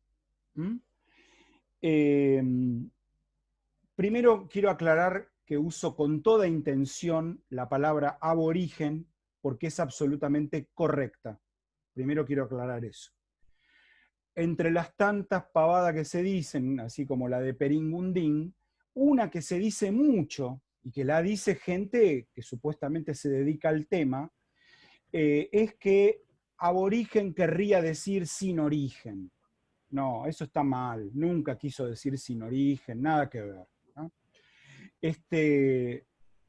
Primero quiero aclarar que uso con toda intención la palabra aborigen porque es absolutamente correcta. Primero quiero aclarar eso. Entre las tantas pavadas que se dicen, así como la de Peringundín, una que se dice mucho, y que la dice gente que supuestamente se dedica al tema, es que aborigen querría decir sin origen. No, eso está mal, nunca quiso decir sin origen, nada que ver, ¿no?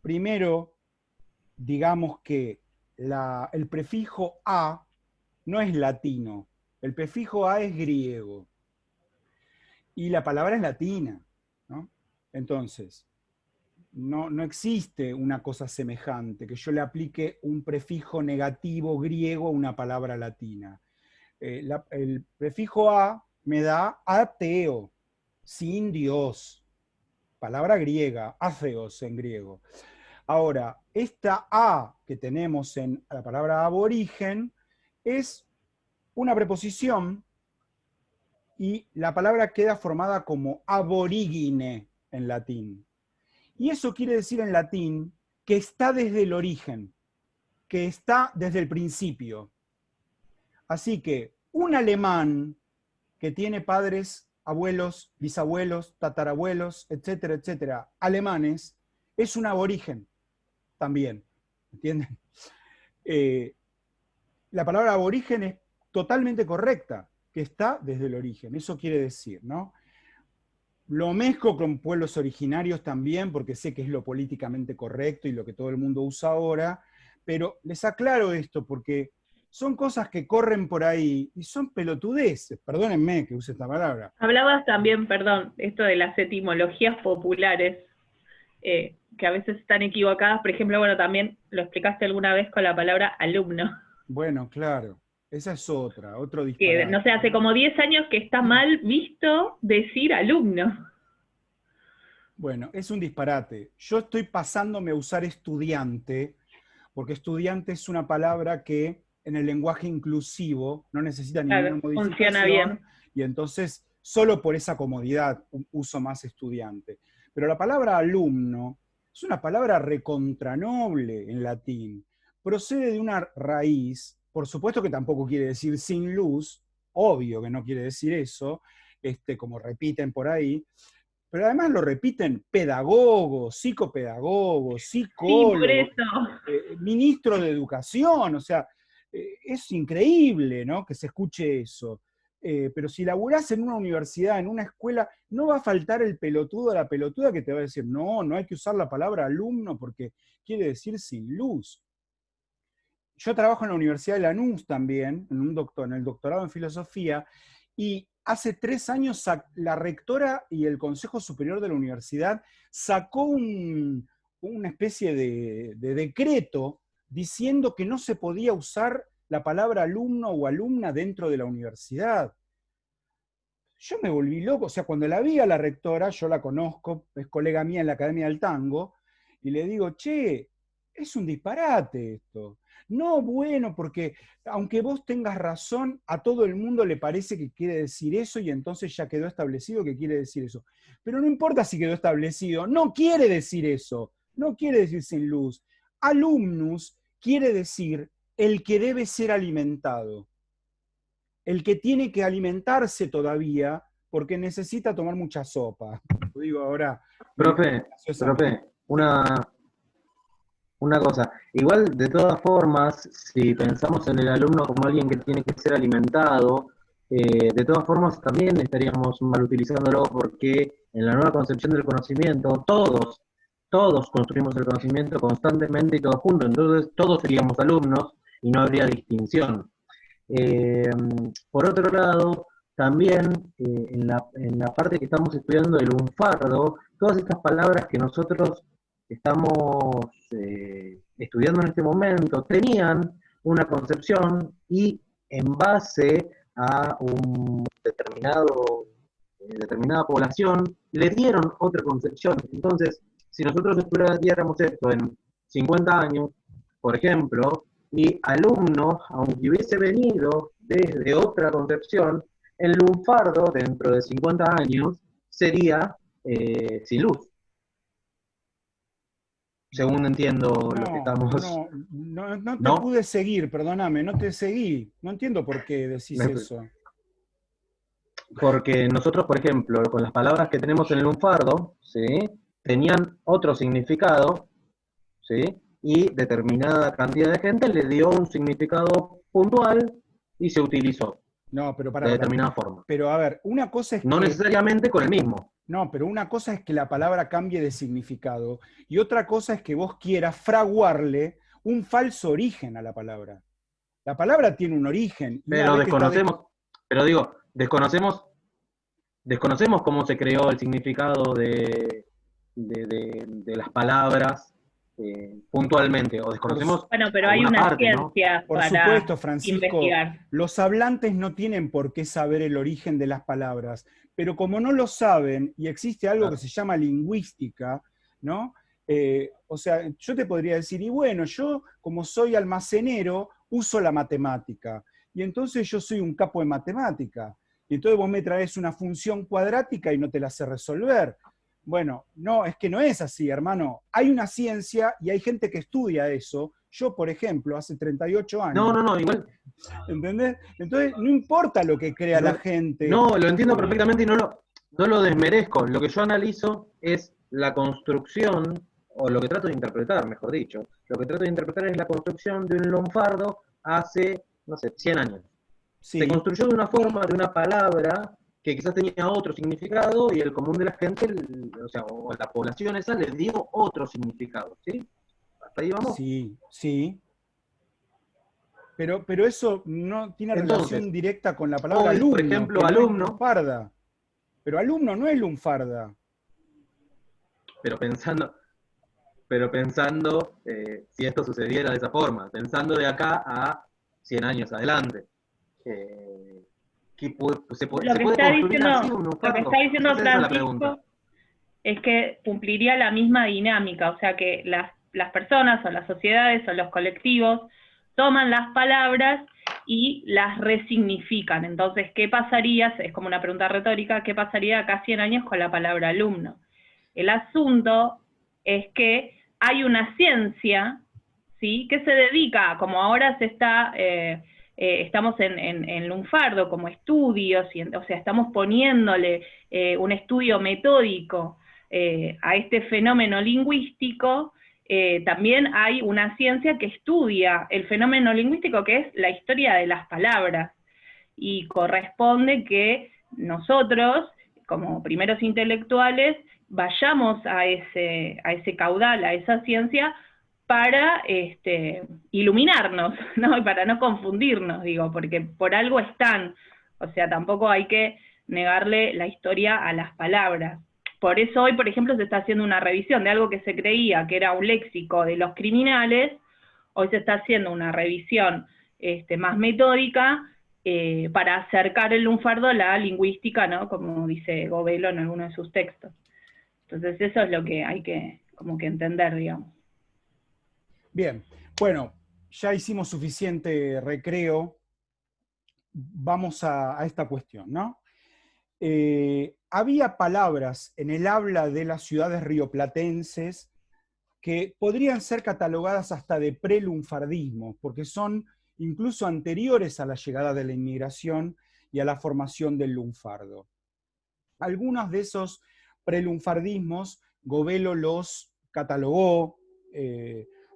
Primero, digamos que el prefijo a no es latino, el prefijo a es griego, y la palabra es latina, ¿no? Entonces, no existe una cosa semejante, que yo le aplique un prefijo negativo griego a una palabra latina. El prefijo a me da ateo, sin Dios, palabra griega, atheos en griego. Ahora, esta a que tenemos en la palabra aborigen es una preposición y la palabra queda formada como aborígine en latín. Y eso quiere decir en latín que está desde el origen, que está desde el principio. Así que un alemán que tiene padres, abuelos, bisabuelos, tatarabuelos, etcétera, etcétera, alemanes, es un aborigen también, ¿entienden? La palabra aborigen es totalmente correcta, que está desde el origen, eso quiere decir, ¿no? Lo mezclo con pueblos originarios también, porque sé que es lo políticamente correcto y lo que todo el mundo usa ahora, pero les aclaro esto porque son cosas que corren por ahí y son pelotudeces, perdónenme que use esta palabra. Hablabas también, perdón, esto de las etimologías populares, que a veces están equivocadas, por ejemplo, bueno, también lo explicaste alguna vez con la palabra alumno. Bueno, claro, esa es otro disparate. Que, no sé, hace como 10 años que está mal visto decir alumno. Bueno, es un disparate. Yo estoy pasándome a usar estudiante, porque estudiante es una palabra que en el lenguaje inclusivo no necesita ninguna modificación. Funciona bien. Y entonces, solo por esa comodidad, uso más estudiante. Pero la palabra alumno es una palabra recontranoble en latín. Procede de una raíz, por supuesto que tampoco quiere decir sin luz, obvio que no quiere decir eso, como repiten por ahí, pero además lo repiten pedagogos, psicopedagogos, psicólogos, sí, por eso. Ministro de Educación, o sea, es increíble, ¿no?, que se escuche eso. Pero si laburás en una universidad, en una escuela, no va a faltar el pelotudo o la pelotuda que te va a decir, no hay que usar la palabra alumno porque quiere decir sin luz. Yo trabajo en la Universidad de Lanús también, en el doctorado en filosofía, y hace 3 años la rectora y el Consejo Superior de la Universidad sacó una especie de decreto diciendo que no se podía usar la palabra alumno o alumna dentro de la universidad. Yo me volví loco, o sea, cuando la vi a la rectora, yo la conozco, es colega mía en la Academia del Tango, y le digo, che, es un disparate esto. No, bueno, porque aunque vos tengas razón, a todo el mundo le parece que quiere decir eso y entonces ya quedó establecido que quiere decir eso. Pero no importa si quedó establecido, no quiere decir eso, no quiere decir sin luz. Alumnus quiere decir el que debe ser alimentado, el que tiene que alimentarse todavía porque necesita tomar mucha sopa. Lo digo ahora. Profe, una cosa, igual de todas formas, si pensamos en el alumno como alguien que tiene que ser alimentado, de todas formas también estaríamos mal utilizándolo porque en la nueva concepción del conocimiento, todos construimos el conocimiento constantemente y todos juntos, entonces todos seríamos alumnos y no habría distinción. Por otro lado, también en la parte que estamos estudiando del lunfardo, todas estas palabras que nosotros estamos estudiando en este momento tenían una concepción y en base a un determinada población le dieron otra concepción. Entonces, si nosotros estudiáramos esto en 50 años, por ejemplo, y alumno, aunque hubiese venido desde otra concepción, el lunfardo dentro de 50 años sería sin luz. Según entiendo lo que estamos... No te pude seguir, perdóname, no te seguí. No entiendo por qué decís eso. Porque nosotros, por ejemplo, con las palabras que tenemos en el lunfardo, ¿sí?, tenían otro significado, ¿sí?, y determinada cantidad de gente le dio un significado puntual y se utilizó de determinada forma. Pero a ver, una cosa es no necesariamente con el mismo. No, pero una cosa es que la palabra cambie de significado y otra cosa es que vos quieras fraguarle un falso origen a la palabra. La palabra tiene un origen. Pero desconocemos cómo se creó el significado de las palabras puntualmente, o desconocemos. Bueno, pero hay una ciencia, ¿no? Por supuesto, Francisco, los hablantes no tienen por qué saber el origen de las palabras, pero como no lo saben, y existe algo que se llama lingüística, ¿no? O sea, yo te podría decir, y bueno, yo como soy almacenero, uso la matemática, y entonces yo soy un capo de matemática. Y entonces vos me traes una función cuadrática y no te la sé resolver. Bueno, no, es que no es así, hermano. Hay una ciencia y hay gente que estudia eso. Yo, por ejemplo, hace 38 años. No, igual. ¿Entendés? Entonces, no importa lo que crea la gente. No, lo entiendo perfectamente y no lo desmerezco. Lo que yo analizo es la construcción, o lo que trato de interpretar, mejor dicho. Lo que trato de interpretar es la construcción de un lunfardo hace, no sé, 100 años. Sí. Se construyó de una forma, de una palabra que quizás tenía otro significado y el común de la gente, o sea, o la población esa les dio otro significado, ¿sí? ¿Hasta ahí vamos? Sí, sí. Pero eso no tiene relación directa con la palabra hoy, alumno. por ejemplo, que alumno. No es lunfarda. Pero alumno no es lunfarda. Pero pensando si esto sucediera de esa forma, pensando de acá a 100 años adelante. ¿Se puede construir así un lunfardo? Lo que está diciendo Francisco es que cumpliría la misma dinámica, o sea que las personas o las sociedades o los colectivos toman las palabras y las resignifican. Entonces, ¿qué pasaría? Es como una pregunta retórica, ¿qué pasaría acá 100 años con la palabra alumno? El asunto es que hay una ciencia, ¿sí?, que se dedica, como ahora se está, estamos en lunfardo como estudios, o sea, estamos poniéndole un estudio metódico a este fenómeno lingüístico. También hay una ciencia que estudia el fenómeno lingüístico, que es la historia de las palabras, y corresponde que nosotros, como primeros intelectuales, vayamos a ese caudal, a esa ciencia, para iluminarnos, ¿no? Y para no confundirnos, digo, porque por algo están, o sea, tampoco hay que negarle la historia a las palabras. Por eso hoy, por ejemplo, se está haciendo una revisión de algo que se creía que era un léxico de los criminales. Hoy se está haciendo una revisión más metódica para acercar el lunfardo a la lingüística, ¿no?, como dice Govelo en alguno de sus textos. Entonces eso es lo que hay que como que entender, digamos. Bien, bueno, ya hicimos suficiente recreo. Vamos a esta cuestión, ¿no? Había palabras en el habla de las ciudades rioplatenses que podrían ser catalogadas hasta de prelunfardismo, porque son incluso anteriores a la llegada de la inmigración y a la formación del lunfardo. Algunos de esos prelunfardismos, Govelo los catalogó,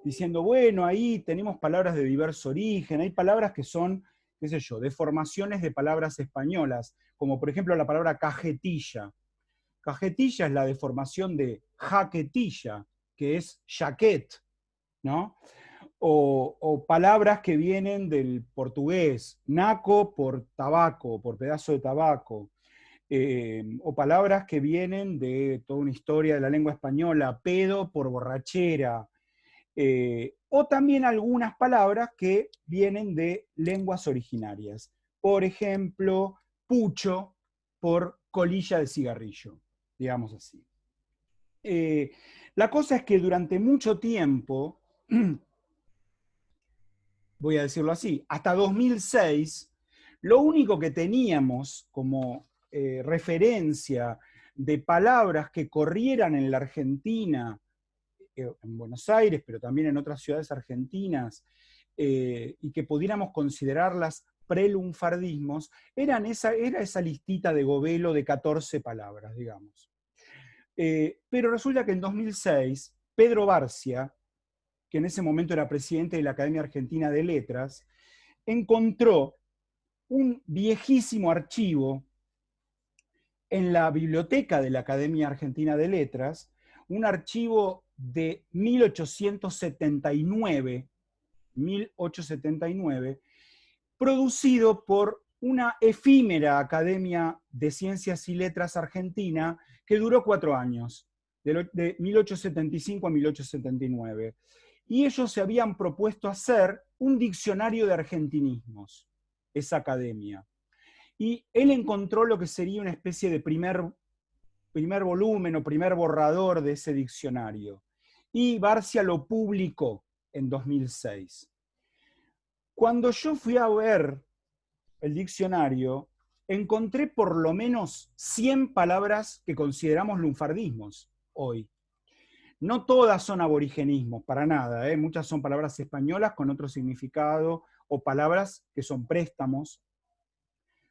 diciendo, bueno, ahí tenemos palabras de diverso origen, hay palabras que son, qué sé yo, deformaciones de palabras españolas, como por ejemplo la palabra cajetilla. Cajetilla es la deformación de jaquetilla, que es jaquet, ¿no? O palabras que vienen del portugués, naco por tabaco, por pedazo de tabaco, o palabras que vienen de toda una historia de la lengua española, pedo por borrachera, o también algunas palabras que vienen de lenguas originarias. Por ejemplo, pucho por colilla de cigarrillo, digamos así. La cosa es que durante mucho tiempo, voy a decirlo así, hasta 2006, lo único que teníamos como referencia de palabras que corrieran en la Argentina, en Buenos Aires, pero también en otras ciudades argentinas, y que pudiéramos considerarlas prelunfardismos, era esa listita de Govelo de 14 palabras, digamos. Pero resulta que en 2006, Pedro Barcia, que en ese momento era presidente de la Academia Argentina de Letras, encontró un viejísimo archivo en la biblioteca de la Academia Argentina de Letras, un archivo de 1879, producido por una efímera Academia de Ciencias y Letras Argentina que duró 4 años, de 1875 a 1879. Y ellos se habían propuesto hacer un diccionario de argentinismos, esa academia. Y él encontró lo que sería una especie de primer volumen o primer borrador de ese diccionario. Y Barcia lo publicó en 2006. Cuando yo fui a ver el diccionario, encontré por lo menos 100 palabras que consideramos lunfardismos hoy. No todas son aborigenismos, para nada, muchas son palabras españolas con otro significado, o palabras que son préstamos.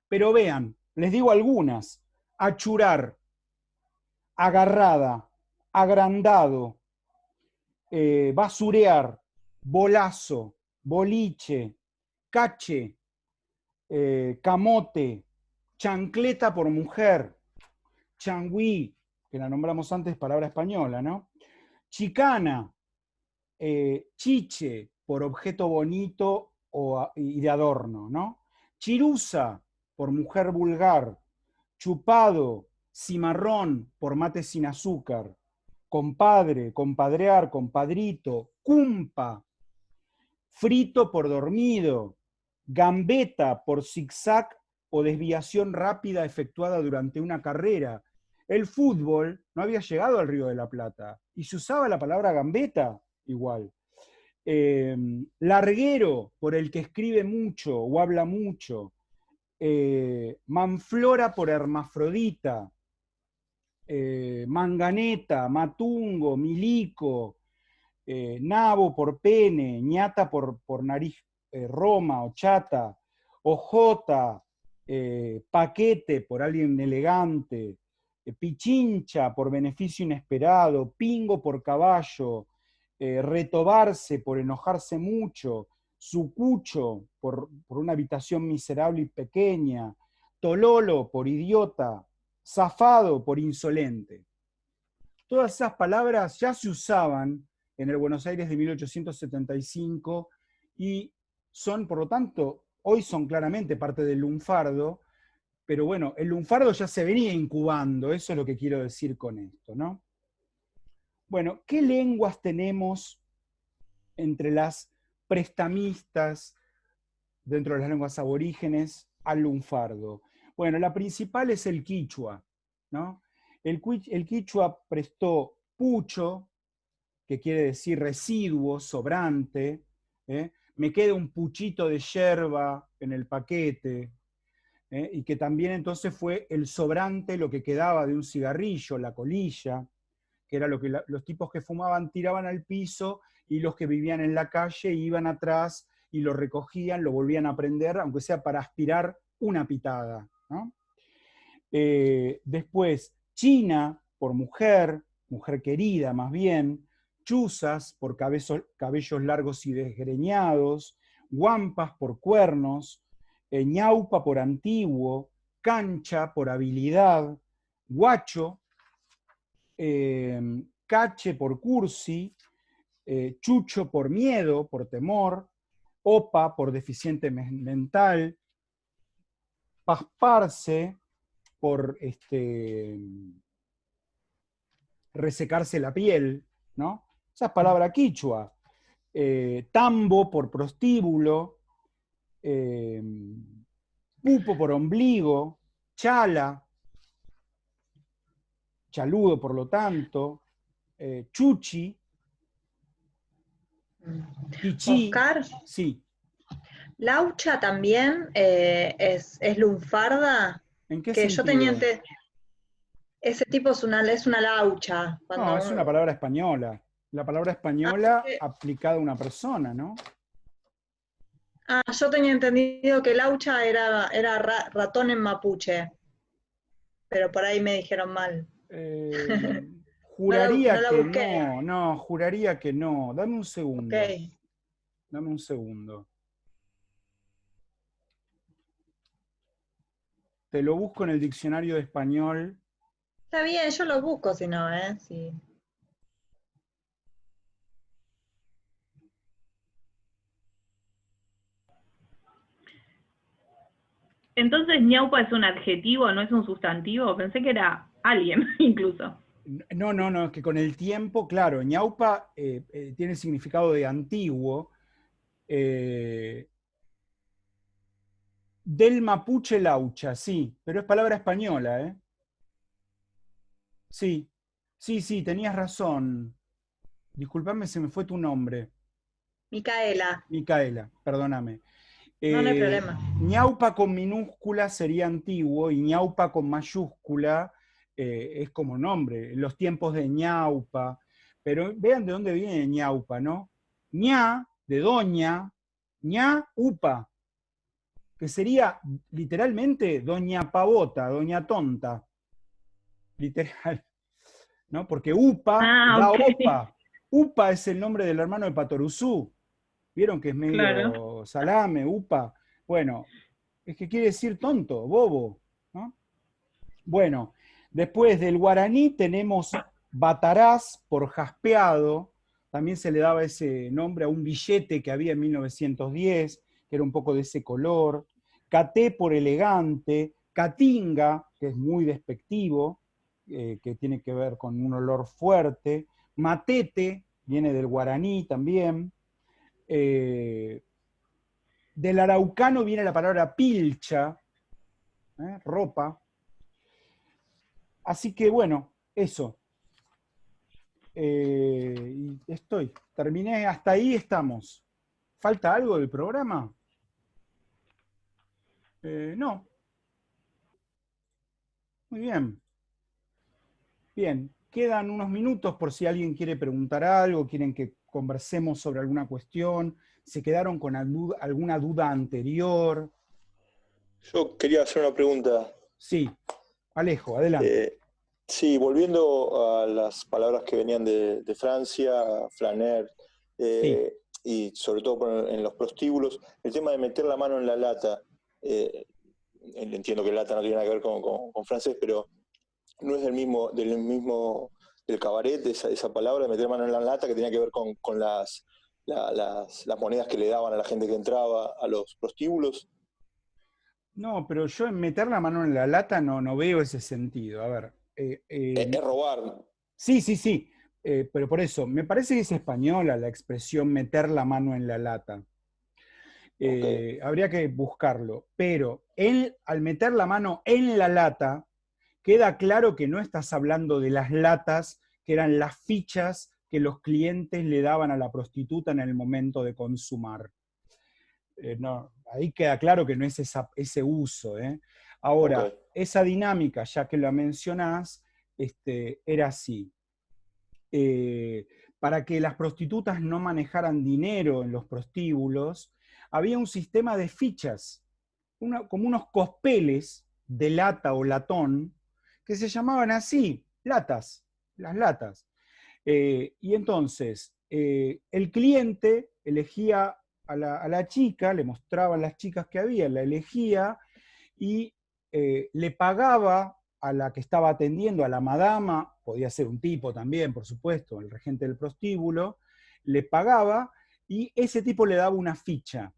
Pero vean, les digo algunas: achurar, agarrada, agrandado, basurear, bolazo, boliche, cache, camote, chancleta por mujer, changüí, que la nombramos antes, palabra española, ¿no? Chicana, chiche, por objeto bonito y de adorno, ¿no? Chirusa, por mujer vulgar. Chupado, cimarrón, por mate sin azúcar. Compadre, compadrear, compadrito. Cumpa, frito por dormido. Gambeta, por zigzag o desviación rápida efectuada durante una carrera. El fútbol no había llegado al Río de la Plata y se usaba la palabra gambeta igual. Larguero, por el que escribe mucho o habla mucho. Manflora, por hermafrodita. Manganeta, matungo, milico. Nabo, por pene. Ñata, por nariz roma o chata. Ojota, paquete, por alguien elegante. Pichincha, por beneficio inesperado. Pingo, por caballo. Retobarse, por enojarse mucho. Sucucho, por una habitación miserable y pequeña. Tololo, por idiota. Zafado, por insolente. Todas esas palabras ya se usaban en el Buenos Aires de 1875 y son, por lo tanto, hoy son claramente parte del lunfardo. Pero bueno, el lunfardo ya se venía incubando, eso es lo que quiero decir con esto, ¿no? Bueno, ¿qué lenguas tenemos entre las prestamistas, dentro de las lenguas aborígenes, al lunfardo? Bueno, la principal es el quichua, ¿no? El quichua prestó pucho, que quiere decir residuo, sobrante, me queda un puchito de yerba en el paquete, y que también entonces fue el sobrante, lo que quedaba de un cigarrillo, la colilla, que era lo que los tipos que fumaban tiraban al piso y los que vivían en la calle iban atrás y lo recogían, lo volvían a prender, aunque sea para aspirar una pitada, ¿no? Después, china, por mujer, mujer querida más bien. Chuzas, por cabellos largos y desgreñados. Guampas, por cuernos. Ñaupa, por antiguo. Cancha, por habilidad. Guacho, cache, por cursi. Chucho, por miedo, por temor. Opa, por deficiente mental. Pasparse, por resecarse la piel, ¿no? Esa es palabra quichua. Tambo, por prostíbulo. Pupo, por ombligo. Chala, chaludo, por lo tanto. Chuchi. Pichí. Oscar, Sí. ¿laucha también es lunfarda? ¿En qué Que sentido? yo tenía ese tipo es una laucha. No, es una palabra española. La palabra española aplicada a una persona, ¿no? Yo tenía entendido que laucha era ratón en mapuche, pero por ahí me dijeron mal. Juraría no la que busqué. no, juraría que no. Dame un segundo. Ok. Dame un segundo. Te lo busco en el diccionario de español. Está bien, yo lo busco si no, sí. Entonces, ñaupa es un adjetivo, no es un sustantivo. Pensé que era alguien, incluso. No, es que con el tiempo, claro, ñaupa tiene el significado de antiguo. Del mapuche laucha, sí, pero es palabra española, ¿eh? Sí, tenías razón. Disculpame, se me fue tu nombre. Micaela. Micaela, perdóname. No, no hay problema. Ñaupa con minúscula sería antiguo y ñaupa con mayúscula es como nombre, los tiempos de ñaupa. Pero vean de dónde viene ñaupa, ¿no? Ña, de doña, ña upa, que sería literalmente doña pavota, doña tonta. Literal, ¿no? Porque upa da ok. opa. Upa es el nombre del hermano de Patoruzú. ¿Vieron que es medio Claro. salame, upa? Bueno, es que quiere decir tonto, bobo, ¿no? Bueno, después del guaraní tenemos batarás por jaspeado, también se le daba ese nombre a un billete que había en 1910, que era un poco de ese color, caté por elegante, catinga, que es muy despectivo, que tiene que ver con un olor fuerte, matete, viene del guaraní también, del araucano viene la palabra pilcha, ropa. Así que bueno, eso. Y terminé, hasta ahí estamos. ¿Falta algo del programa? No. Muy bien. Bien, quedan unos minutos por si alguien quiere preguntar algo, quieren que conversemos sobre alguna cuestión, se quedaron con alguna duda anterior. Yo quería hacer una pregunta. Sí, Alejo, adelante. Sí, volviendo a las palabras que venían de Francia, flaner, Sí. y sobre todo en los prostíbulos, el tema de meter la mano en la lata, entiendo que lata no tiene nada que ver con francés, pero no es del cabaret, esa palabra de meter mano en la lata, que tenía que ver con las monedas que le daban a la gente que entraba a los prostíbulos. No, pero yo en meter la mano en la lata no veo ese sentido. A ver. Es robar. Sí. Pero por eso, me parece que es española la expresión meter la mano en la lata. Habría que buscarlo. Pero al meter la mano en la lata, queda claro que no estás hablando de las latas, que eran las fichas que los clientes le daban a la prostituta en el momento de consumar. No, ahí queda claro que no es ese uso. Ahora, esa dinámica, ya que la mencionás, era así. Para que las prostitutas no manejaran dinero en los prostíbulos, había un sistema de fichas, como unos cospeles de lata o latón, que se llamaban así, latas, las latas. Y entonces, el cliente elegía a la chica, le mostraban las chicas que había, la elegía y le pagaba a la que estaba atendiendo, a la madama, podía ser un tipo también, por supuesto, el regente del prostíbulo, le pagaba y ese tipo le daba una ficha.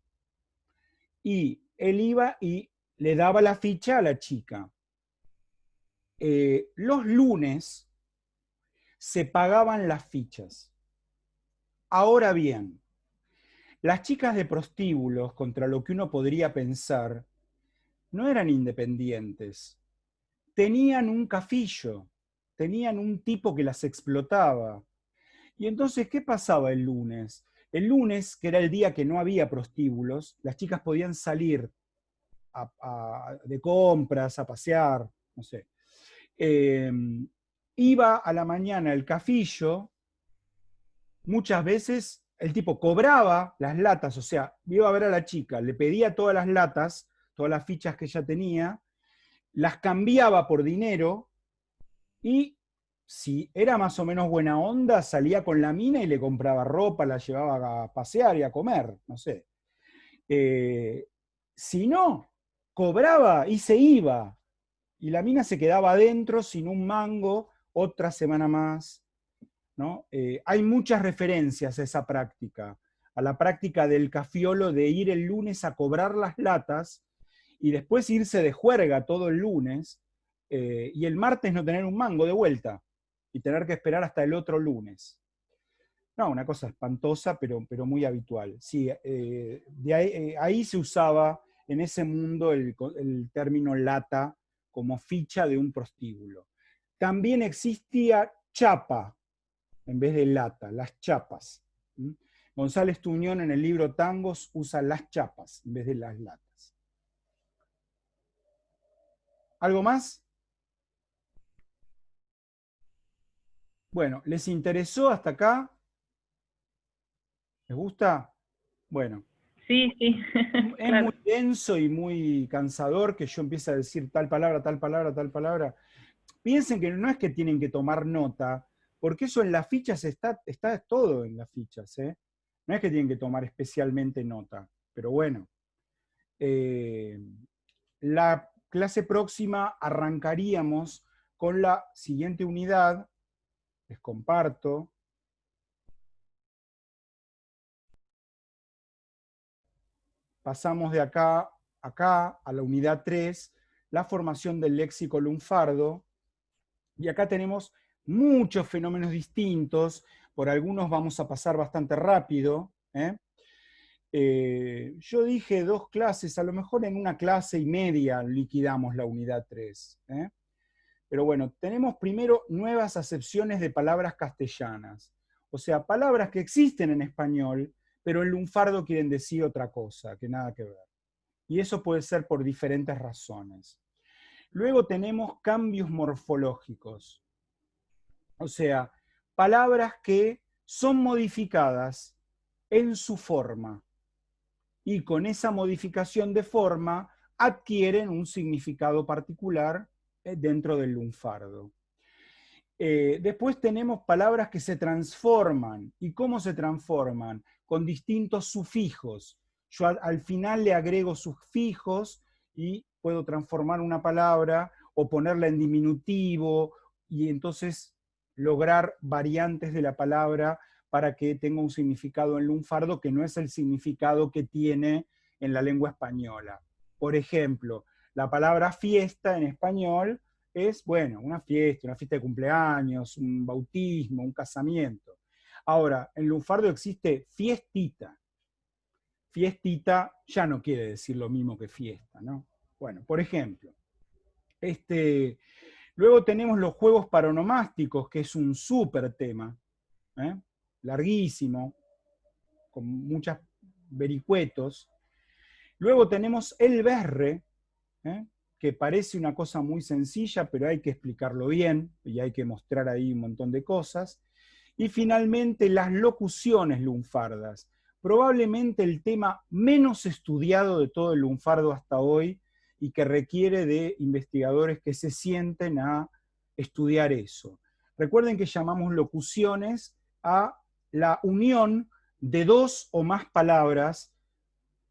Y él iba y le daba la ficha a la chica. Los lunes se pagaban las fichas. Ahora bien, las chicas de prostíbulos, contra lo que uno podría pensar, no eran independientes. Tenían un cafillo, tenían un tipo que las explotaba. Y entonces, ¿qué pasaba el lunes? El lunes, que era el día que no había prostíbulos, las chicas podían salir de compras, a pasear, no sé. Iba a la mañana el cafillo, muchas veces el tipo cobraba las latas, o sea, iba a ver a la chica, le pedía todas las latas, todas las fichas que ella tenía, las cambiaba por dinero y si era más o menos buena onda, salía con la mina y le compraba ropa, la llevaba a pasear y a comer, no sé. Si no, cobraba y se iba. Y la mina se quedaba adentro sin un mango otra semana más, ¿no? Hay muchas referencias a esa práctica, a la práctica del cafiolo de ir el lunes a cobrar las latas y después irse de juerga todo el lunes y el martes no tener un mango de vuelta y tener que esperar hasta el otro lunes. No, una cosa espantosa, pero muy habitual. Sí, ahí se usaba en ese mundo el término lata como ficha de un prostíbulo. También existía chapa en vez de lata, las chapas. González Tuñón en el libro Tangos usa las chapas en vez de las latas. ¿Algo más? Bueno, ¿les interesó hasta acá? ¿Les gusta? Bueno. Sí, sí. Es Claro. muy denso y muy cansador que yo empiece a decir tal palabra, tal palabra, tal palabra. Piensen que no es que tienen que tomar nota, porque eso en las fichas está todo en las fichas, ¿eh? No es que tienen que tomar especialmente nota, pero bueno. La clase próxima arrancaríamos con la siguiente unidad. Les comparto. Pasamos de acá a la unidad 3, la formación del léxico lunfardo. Y acá tenemos muchos fenómenos distintos, por algunos vamos a pasar bastante rápido. Yo dije 2 clases, a lo mejor en 1 clase y media liquidamos la unidad 3. Pero bueno, tenemos primero nuevas acepciones de palabras castellanas. O sea, palabras que existen en español, pero en lunfardo quieren decir otra cosa, que nada que ver. Y eso puede ser por diferentes razones. Luego tenemos cambios morfológicos. O sea, palabras que son modificadas en su forma. Y con esa modificación de forma adquieren un significado particular dentro del lunfardo. Después tenemos palabras que se transforman. ¿Y cómo se transforman? Con distintos sufijos. Yo al final le agrego sufijos y puedo transformar una palabra o ponerla en diminutivo y entonces lograr variantes de la palabra para que tenga un significado en lunfardo que no es el significado que tiene en la lengua española. Por ejemplo, la palabra fiesta en español es, bueno, una fiesta de cumpleaños, un bautismo, un casamiento. Ahora, en lunfardo existe fiestita. Fiestita ya no quiere decir lo mismo que fiesta, ¿no? Bueno, por ejemplo, luego tenemos los juegos paronomásticos, que es un súper tema, larguísimo, con muchos vericuetos. Luego tenemos el berre, que parece una cosa muy sencilla, pero hay que explicarlo bien, y hay que mostrar ahí un montón de cosas. Y finalmente las locuciones lunfardas, probablemente el tema menos estudiado de todo el lunfardo hasta hoy, y que requiere de investigadores que se sienten a estudiar eso. Recuerden que llamamos locuciones a la unión de 2 o más palabras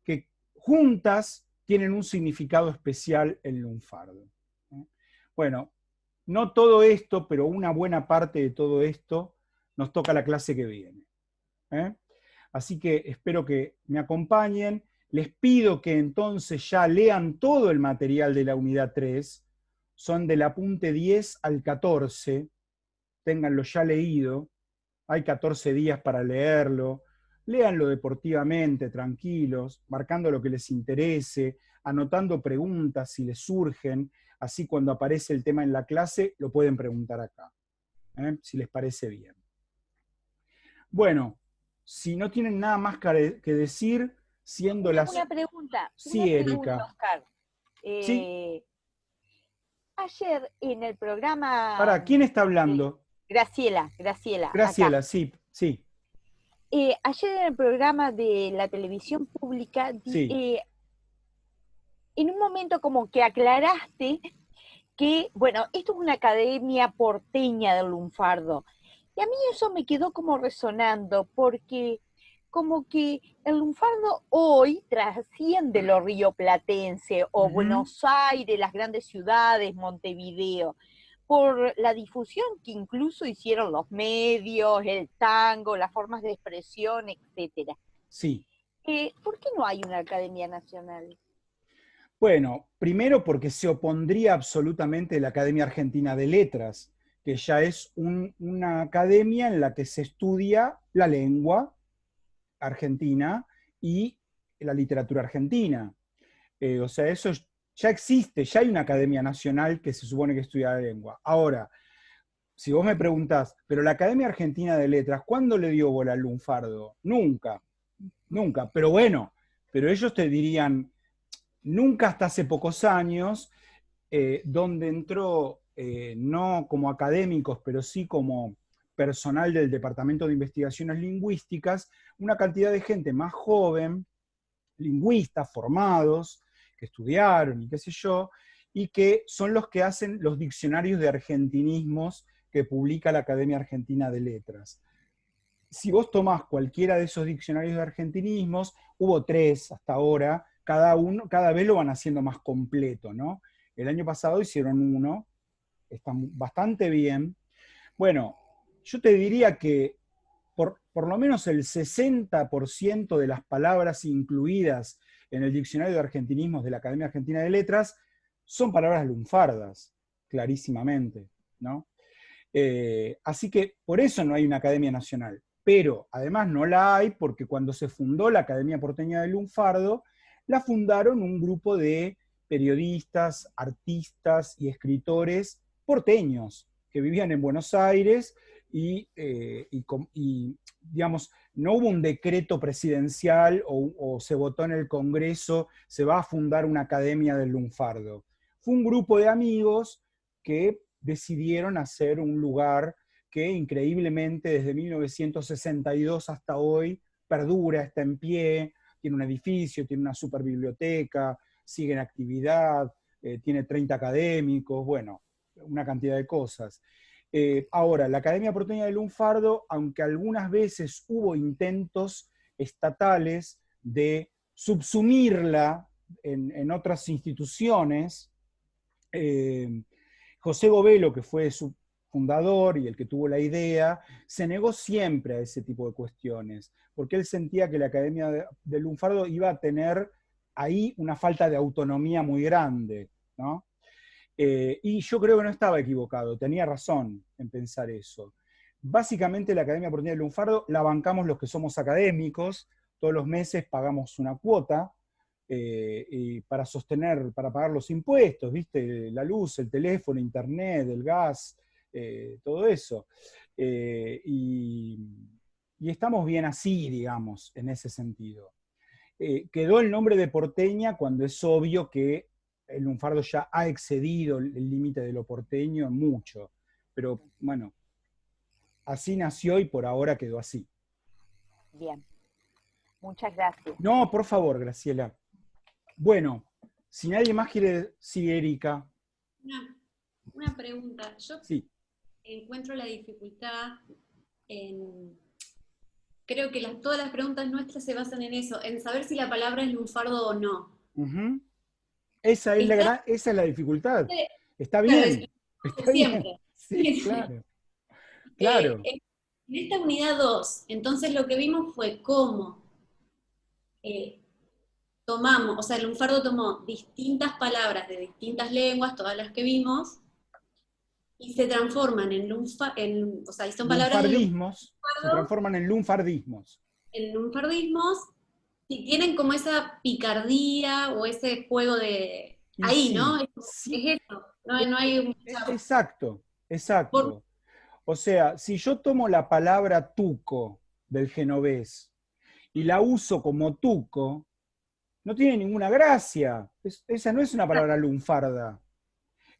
que juntas tienen un significado especial en lunfardo. Bueno, no todo esto, pero una buena parte de todo esto nos toca la clase que viene. Así que espero que me acompañen. Les pido que entonces ya lean todo el material de la unidad 3. Son del apunte 10 al 14. Ténganlo ya leído. Hay 14 días para leerlo. Léanlo deportivamente, tranquilos, marcando lo que les interese, anotando preguntas si les surgen, así cuando aparece el tema en la clase lo pueden preguntar acá, si les parece bien. Bueno, si no tienen nada más que decir, siendo las... Una pregunta. Sí, una Erika. pregunta, Oscar. Sí. Ayer en el programa... Para, ¿quién está hablando? Graciela. Graciela, acá. sí. Ayer en el programa de la televisión pública, sí. En un momento como que aclaraste que, bueno, esto es una academia porteña del lunfardo. Y a mí eso me quedó como resonando, porque como que el lunfardo hoy trasciende lo rioplatense, o Buenos Aires, las grandes ciudades, Montevideo, por la difusión que incluso hicieron los medios, el tango, las formas de expresión, etc. Sí. ¿Por qué no hay una academia nacional? Bueno, primero porque se opondría absolutamente la Academia Argentina de Letras, que ya es una academia en la que se estudia la lengua argentina y la literatura argentina. O sea, eso ya existe, ya hay una academia nacional que se supone que estudia la lengua. Ahora, si vos me preguntás, pero la Academia Argentina de Letras, ¿cuándo le dio bola al lunfardo? Nunca, nunca. Pero bueno, pero ellos te dirían, nunca hasta hace pocos años, donde entró, no como académicos, pero sí como personal del Departamento de Investigaciones Lingüísticas, una cantidad de gente más joven, lingüistas formados, que estudiaron y qué sé yo, y que son los que hacen los diccionarios de argentinismos que publica la Academia Argentina de Letras. Si vos tomás cualquiera de esos diccionarios de argentinismos, hubo 3 hasta ahora, cada vez lo van haciendo más completo, ¿no? El año pasado hicieron uno, están bastante bien. Bueno, yo te diría que por lo menos el 60% de las palabras incluidas en el diccionario de argentinismos de la Academia Argentina de Letras son palabras lunfardas, clarísimamente, ¿no? Así que por eso no hay una academia nacional. Pero además no la hay porque cuando se fundó la Academia Porteña del Lunfardo, la fundaron un grupo de periodistas, artistas y escritores porteños que vivían en Buenos Aires y digamos, no hubo un decreto presidencial o se votó en el Congreso, se va a fundar una academia del lunfardo. Fue un grupo de amigos que decidieron hacer un lugar que increíblemente desde 1962 hasta hoy perdura, está en pie, tiene un edificio, tiene una super biblioteca, sigue en actividad, tiene 30 académicos, bueno, una cantidad de cosas. Ahora, la Academia Porteña del Lunfardo, aunque algunas veces hubo intentos estatales de subsumirla en otras instituciones, José Govelo, que fue su fundador y el que tuvo la idea, se negó siempre a ese tipo de cuestiones, porque él sentía que la Academia del Lunfardo iba a tener ahí una falta de autonomía muy grande, ¿no? Y yo creo que no estaba equivocado, tenía razón en pensar eso. Básicamente la Academia Porteña del Lunfardo la bancamos los que somos académicos, todos los meses pagamos una cuota, y para sostener, para pagar los impuestos, ¿viste? La luz, el teléfono, internet, el gas, todo eso. Y estamos bien así, digamos, en ese sentido. Quedó el nombre de porteña cuando es obvio que el lunfardo ya ha excedido el límite de lo porteño mucho. Pero bueno, así nació y por ahora quedó así. Bien. Muchas gracias. No, por favor, Graciela. Bueno, si nadie más quiere, sí, Erika. Una pregunta. Yo sí. Encuentro la dificultad en... Creo que todas las preguntas nuestras se basan en eso, en saber si la palabra es lunfardo o no. Uh-huh. Esa es la dificultad. Está bien. Está siempre. Bien. Sí, claro. Claro. En esta unidad 2, entonces lo que vimos fue cómo tomamos, o sea, el lunfardo tomó distintas palabras de distintas lenguas, todas las que vimos, y se transforman o sea, son palabras lunfardismos, se transforman en lunfardismos. En lunfardismos, y tienen como esa picardía o ese juego de... Ahí, sí, ¿no? Sí. Es eso, no hay... Exacto, exacto. O sea, si yo tomo la palabra tuco del genovés y la uso como tuco, no tiene ninguna gracia. Esa no es una palabra lunfarda.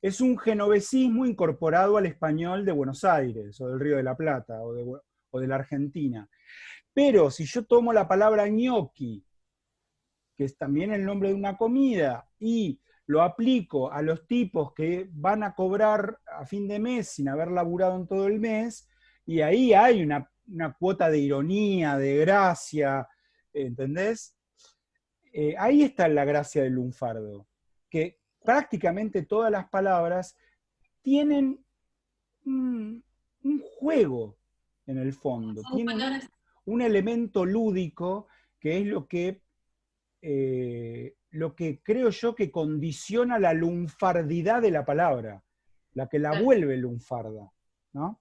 Es un genovesismo incorporado al español de Buenos Aires, o del Río de la Plata, o de la Argentina. Pero si yo tomo la palabra ñoqui, que es también el nombre de una comida, y lo aplico a los tipos que van a cobrar a fin de mes sin haber laburado en todo el mes, y ahí hay una cuota de ironía, de gracia, ¿entendés? Ahí está la gracia del lunfardo, que prácticamente todas las palabras tienen un juego en el fondo, tienen un elemento lúdico que es lo que creo yo que condiciona la lunfardidad de la palabra, la que la vuelve lunfarda, ¿no?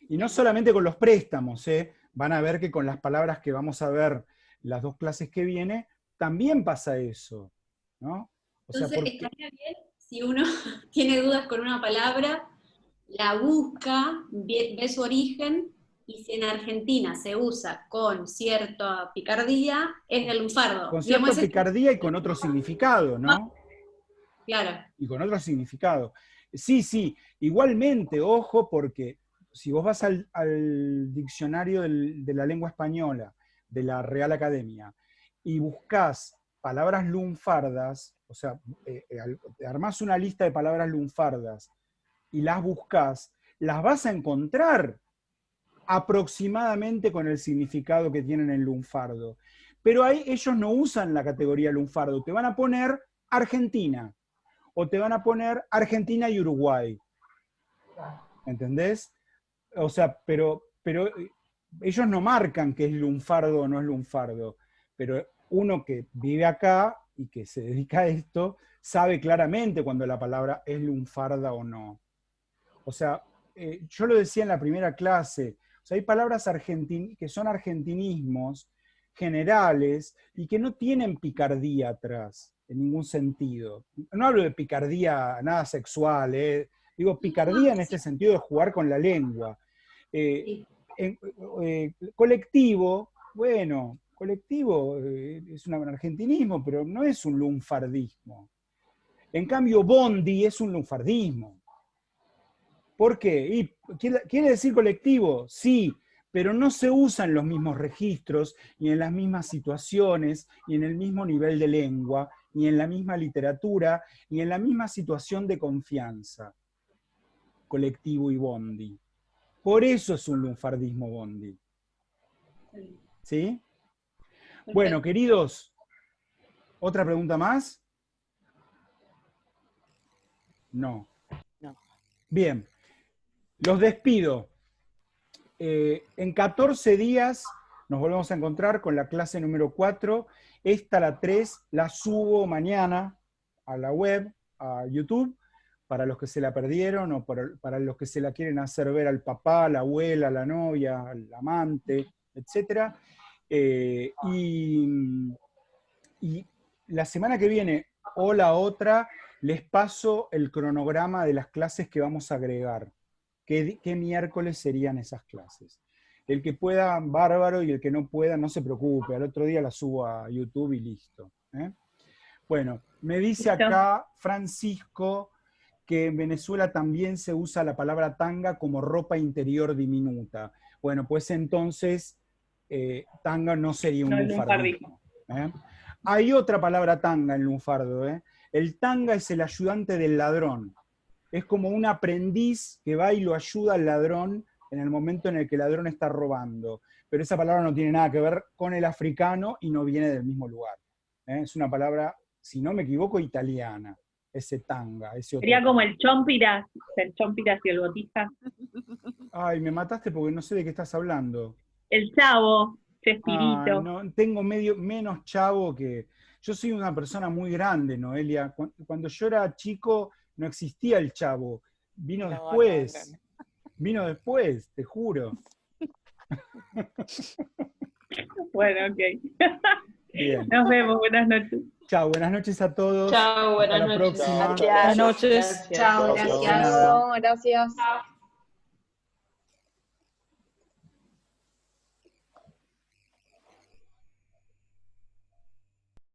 Y no solamente con los préstamos, van a ver que con las palabras que vamos a ver las 2 clases que viene, también pasa eso, ¿no? O entonces, estaría bien si uno tiene dudas con una palabra, la busca, ve su origen, y si en Argentina se usa con cierta picardía, es del lunfardo. Con cierta Digamos, picardía y con otro significado, ¿no? Claro. Y con otro significado. Sí, igualmente, ojo, porque si vos vas al diccionario de la lengua española, de la Real Academia, y buscás palabras lunfardas, o sea, armás una lista de palabras lunfardas y las buscás, las vas a encontrar aproximadamente con el significado que tienen en lunfardo. Pero ahí ellos no usan la categoría lunfardo, te van a poner Argentina, o te van a poner Argentina y Uruguay. ¿Entendés? O sea, pero ellos no marcan que es lunfardo o no es lunfardo, pero uno que vive acá y que se dedica a esto, sabe claramente cuando la palabra es lunfarda o no. O sea, yo lo decía en la primera clase, o sea, hay palabras que son argentinismos generales y que no tienen picardía atrás, en ningún sentido. No hablo de picardía nada sexual, digo picardía en este sentido de jugar con la lengua. Colectivo, bueno, colectivo es un argentinismo, pero no es un lunfardismo. En cambio, bondi es un lunfardismo. ¿Por qué? ¿Y quiere decir colectivo? Sí, pero no se usan los mismos registros, ni en las mismas situaciones, ni en el mismo nivel de lengua, ni en la misma literatura, ni en la misma situación de confianza. Colectivo y bondi. Por eso es un lunfardismo bondi. ¿Sí? Bueno, queridos, ¿otra pregunta más? No. Bien. Los despido. En 14 días nos volvemos a encontrar con la clase número 4. Esta, la 3, la subo mañana a la web, a YouTube, para los que se la perdieron o para los que se la quieren hacer ver al papá, a la abuela, a la novia, al amante, etc. Y la semana que viene o la otra les paso el cronograma de las clases que vamos a agregar. ¿Qué miércoles serían esas clases? El que pueda, bárbaro, y el que no pueda, no se preocupe. Al otro día la subo a YouTube y listo. Bueno, me dice acá Francisco que en Venezuela también se usa la palabra tanga como ropa interior diminuta. Bueno, pues entonces tanga no sería un lunfardismo. Hay otra palabra tanga en lunfardo. El tanga es el ayudante del ladrón. Es como un aprendiz que va y lo ayuda al ladrón en el momento en el que el ladrón está robando. Pero esa palabra no tiene nada que ver con el africano y no viene del mismo lugar. Es una palabra, si no me equivoco, italiana. Ese tanga. Sería como el chompiras y el botija. Ay, me mataste porque no sé de qué estás hablando. El chavo, Chespirito. No, tengo menos chavo que... Yo soy una persona muy grande, Noelia. Cuando yo era chico no existía el chavo. Vino después. Vino después, te juro. Bueno, ok. Bien. Nos vemos, buenas noches. Chao, buenas noches a todos. Chao, buenas Hasta la noches. próxima. Buenas noches. Chao, gracias. Gracias.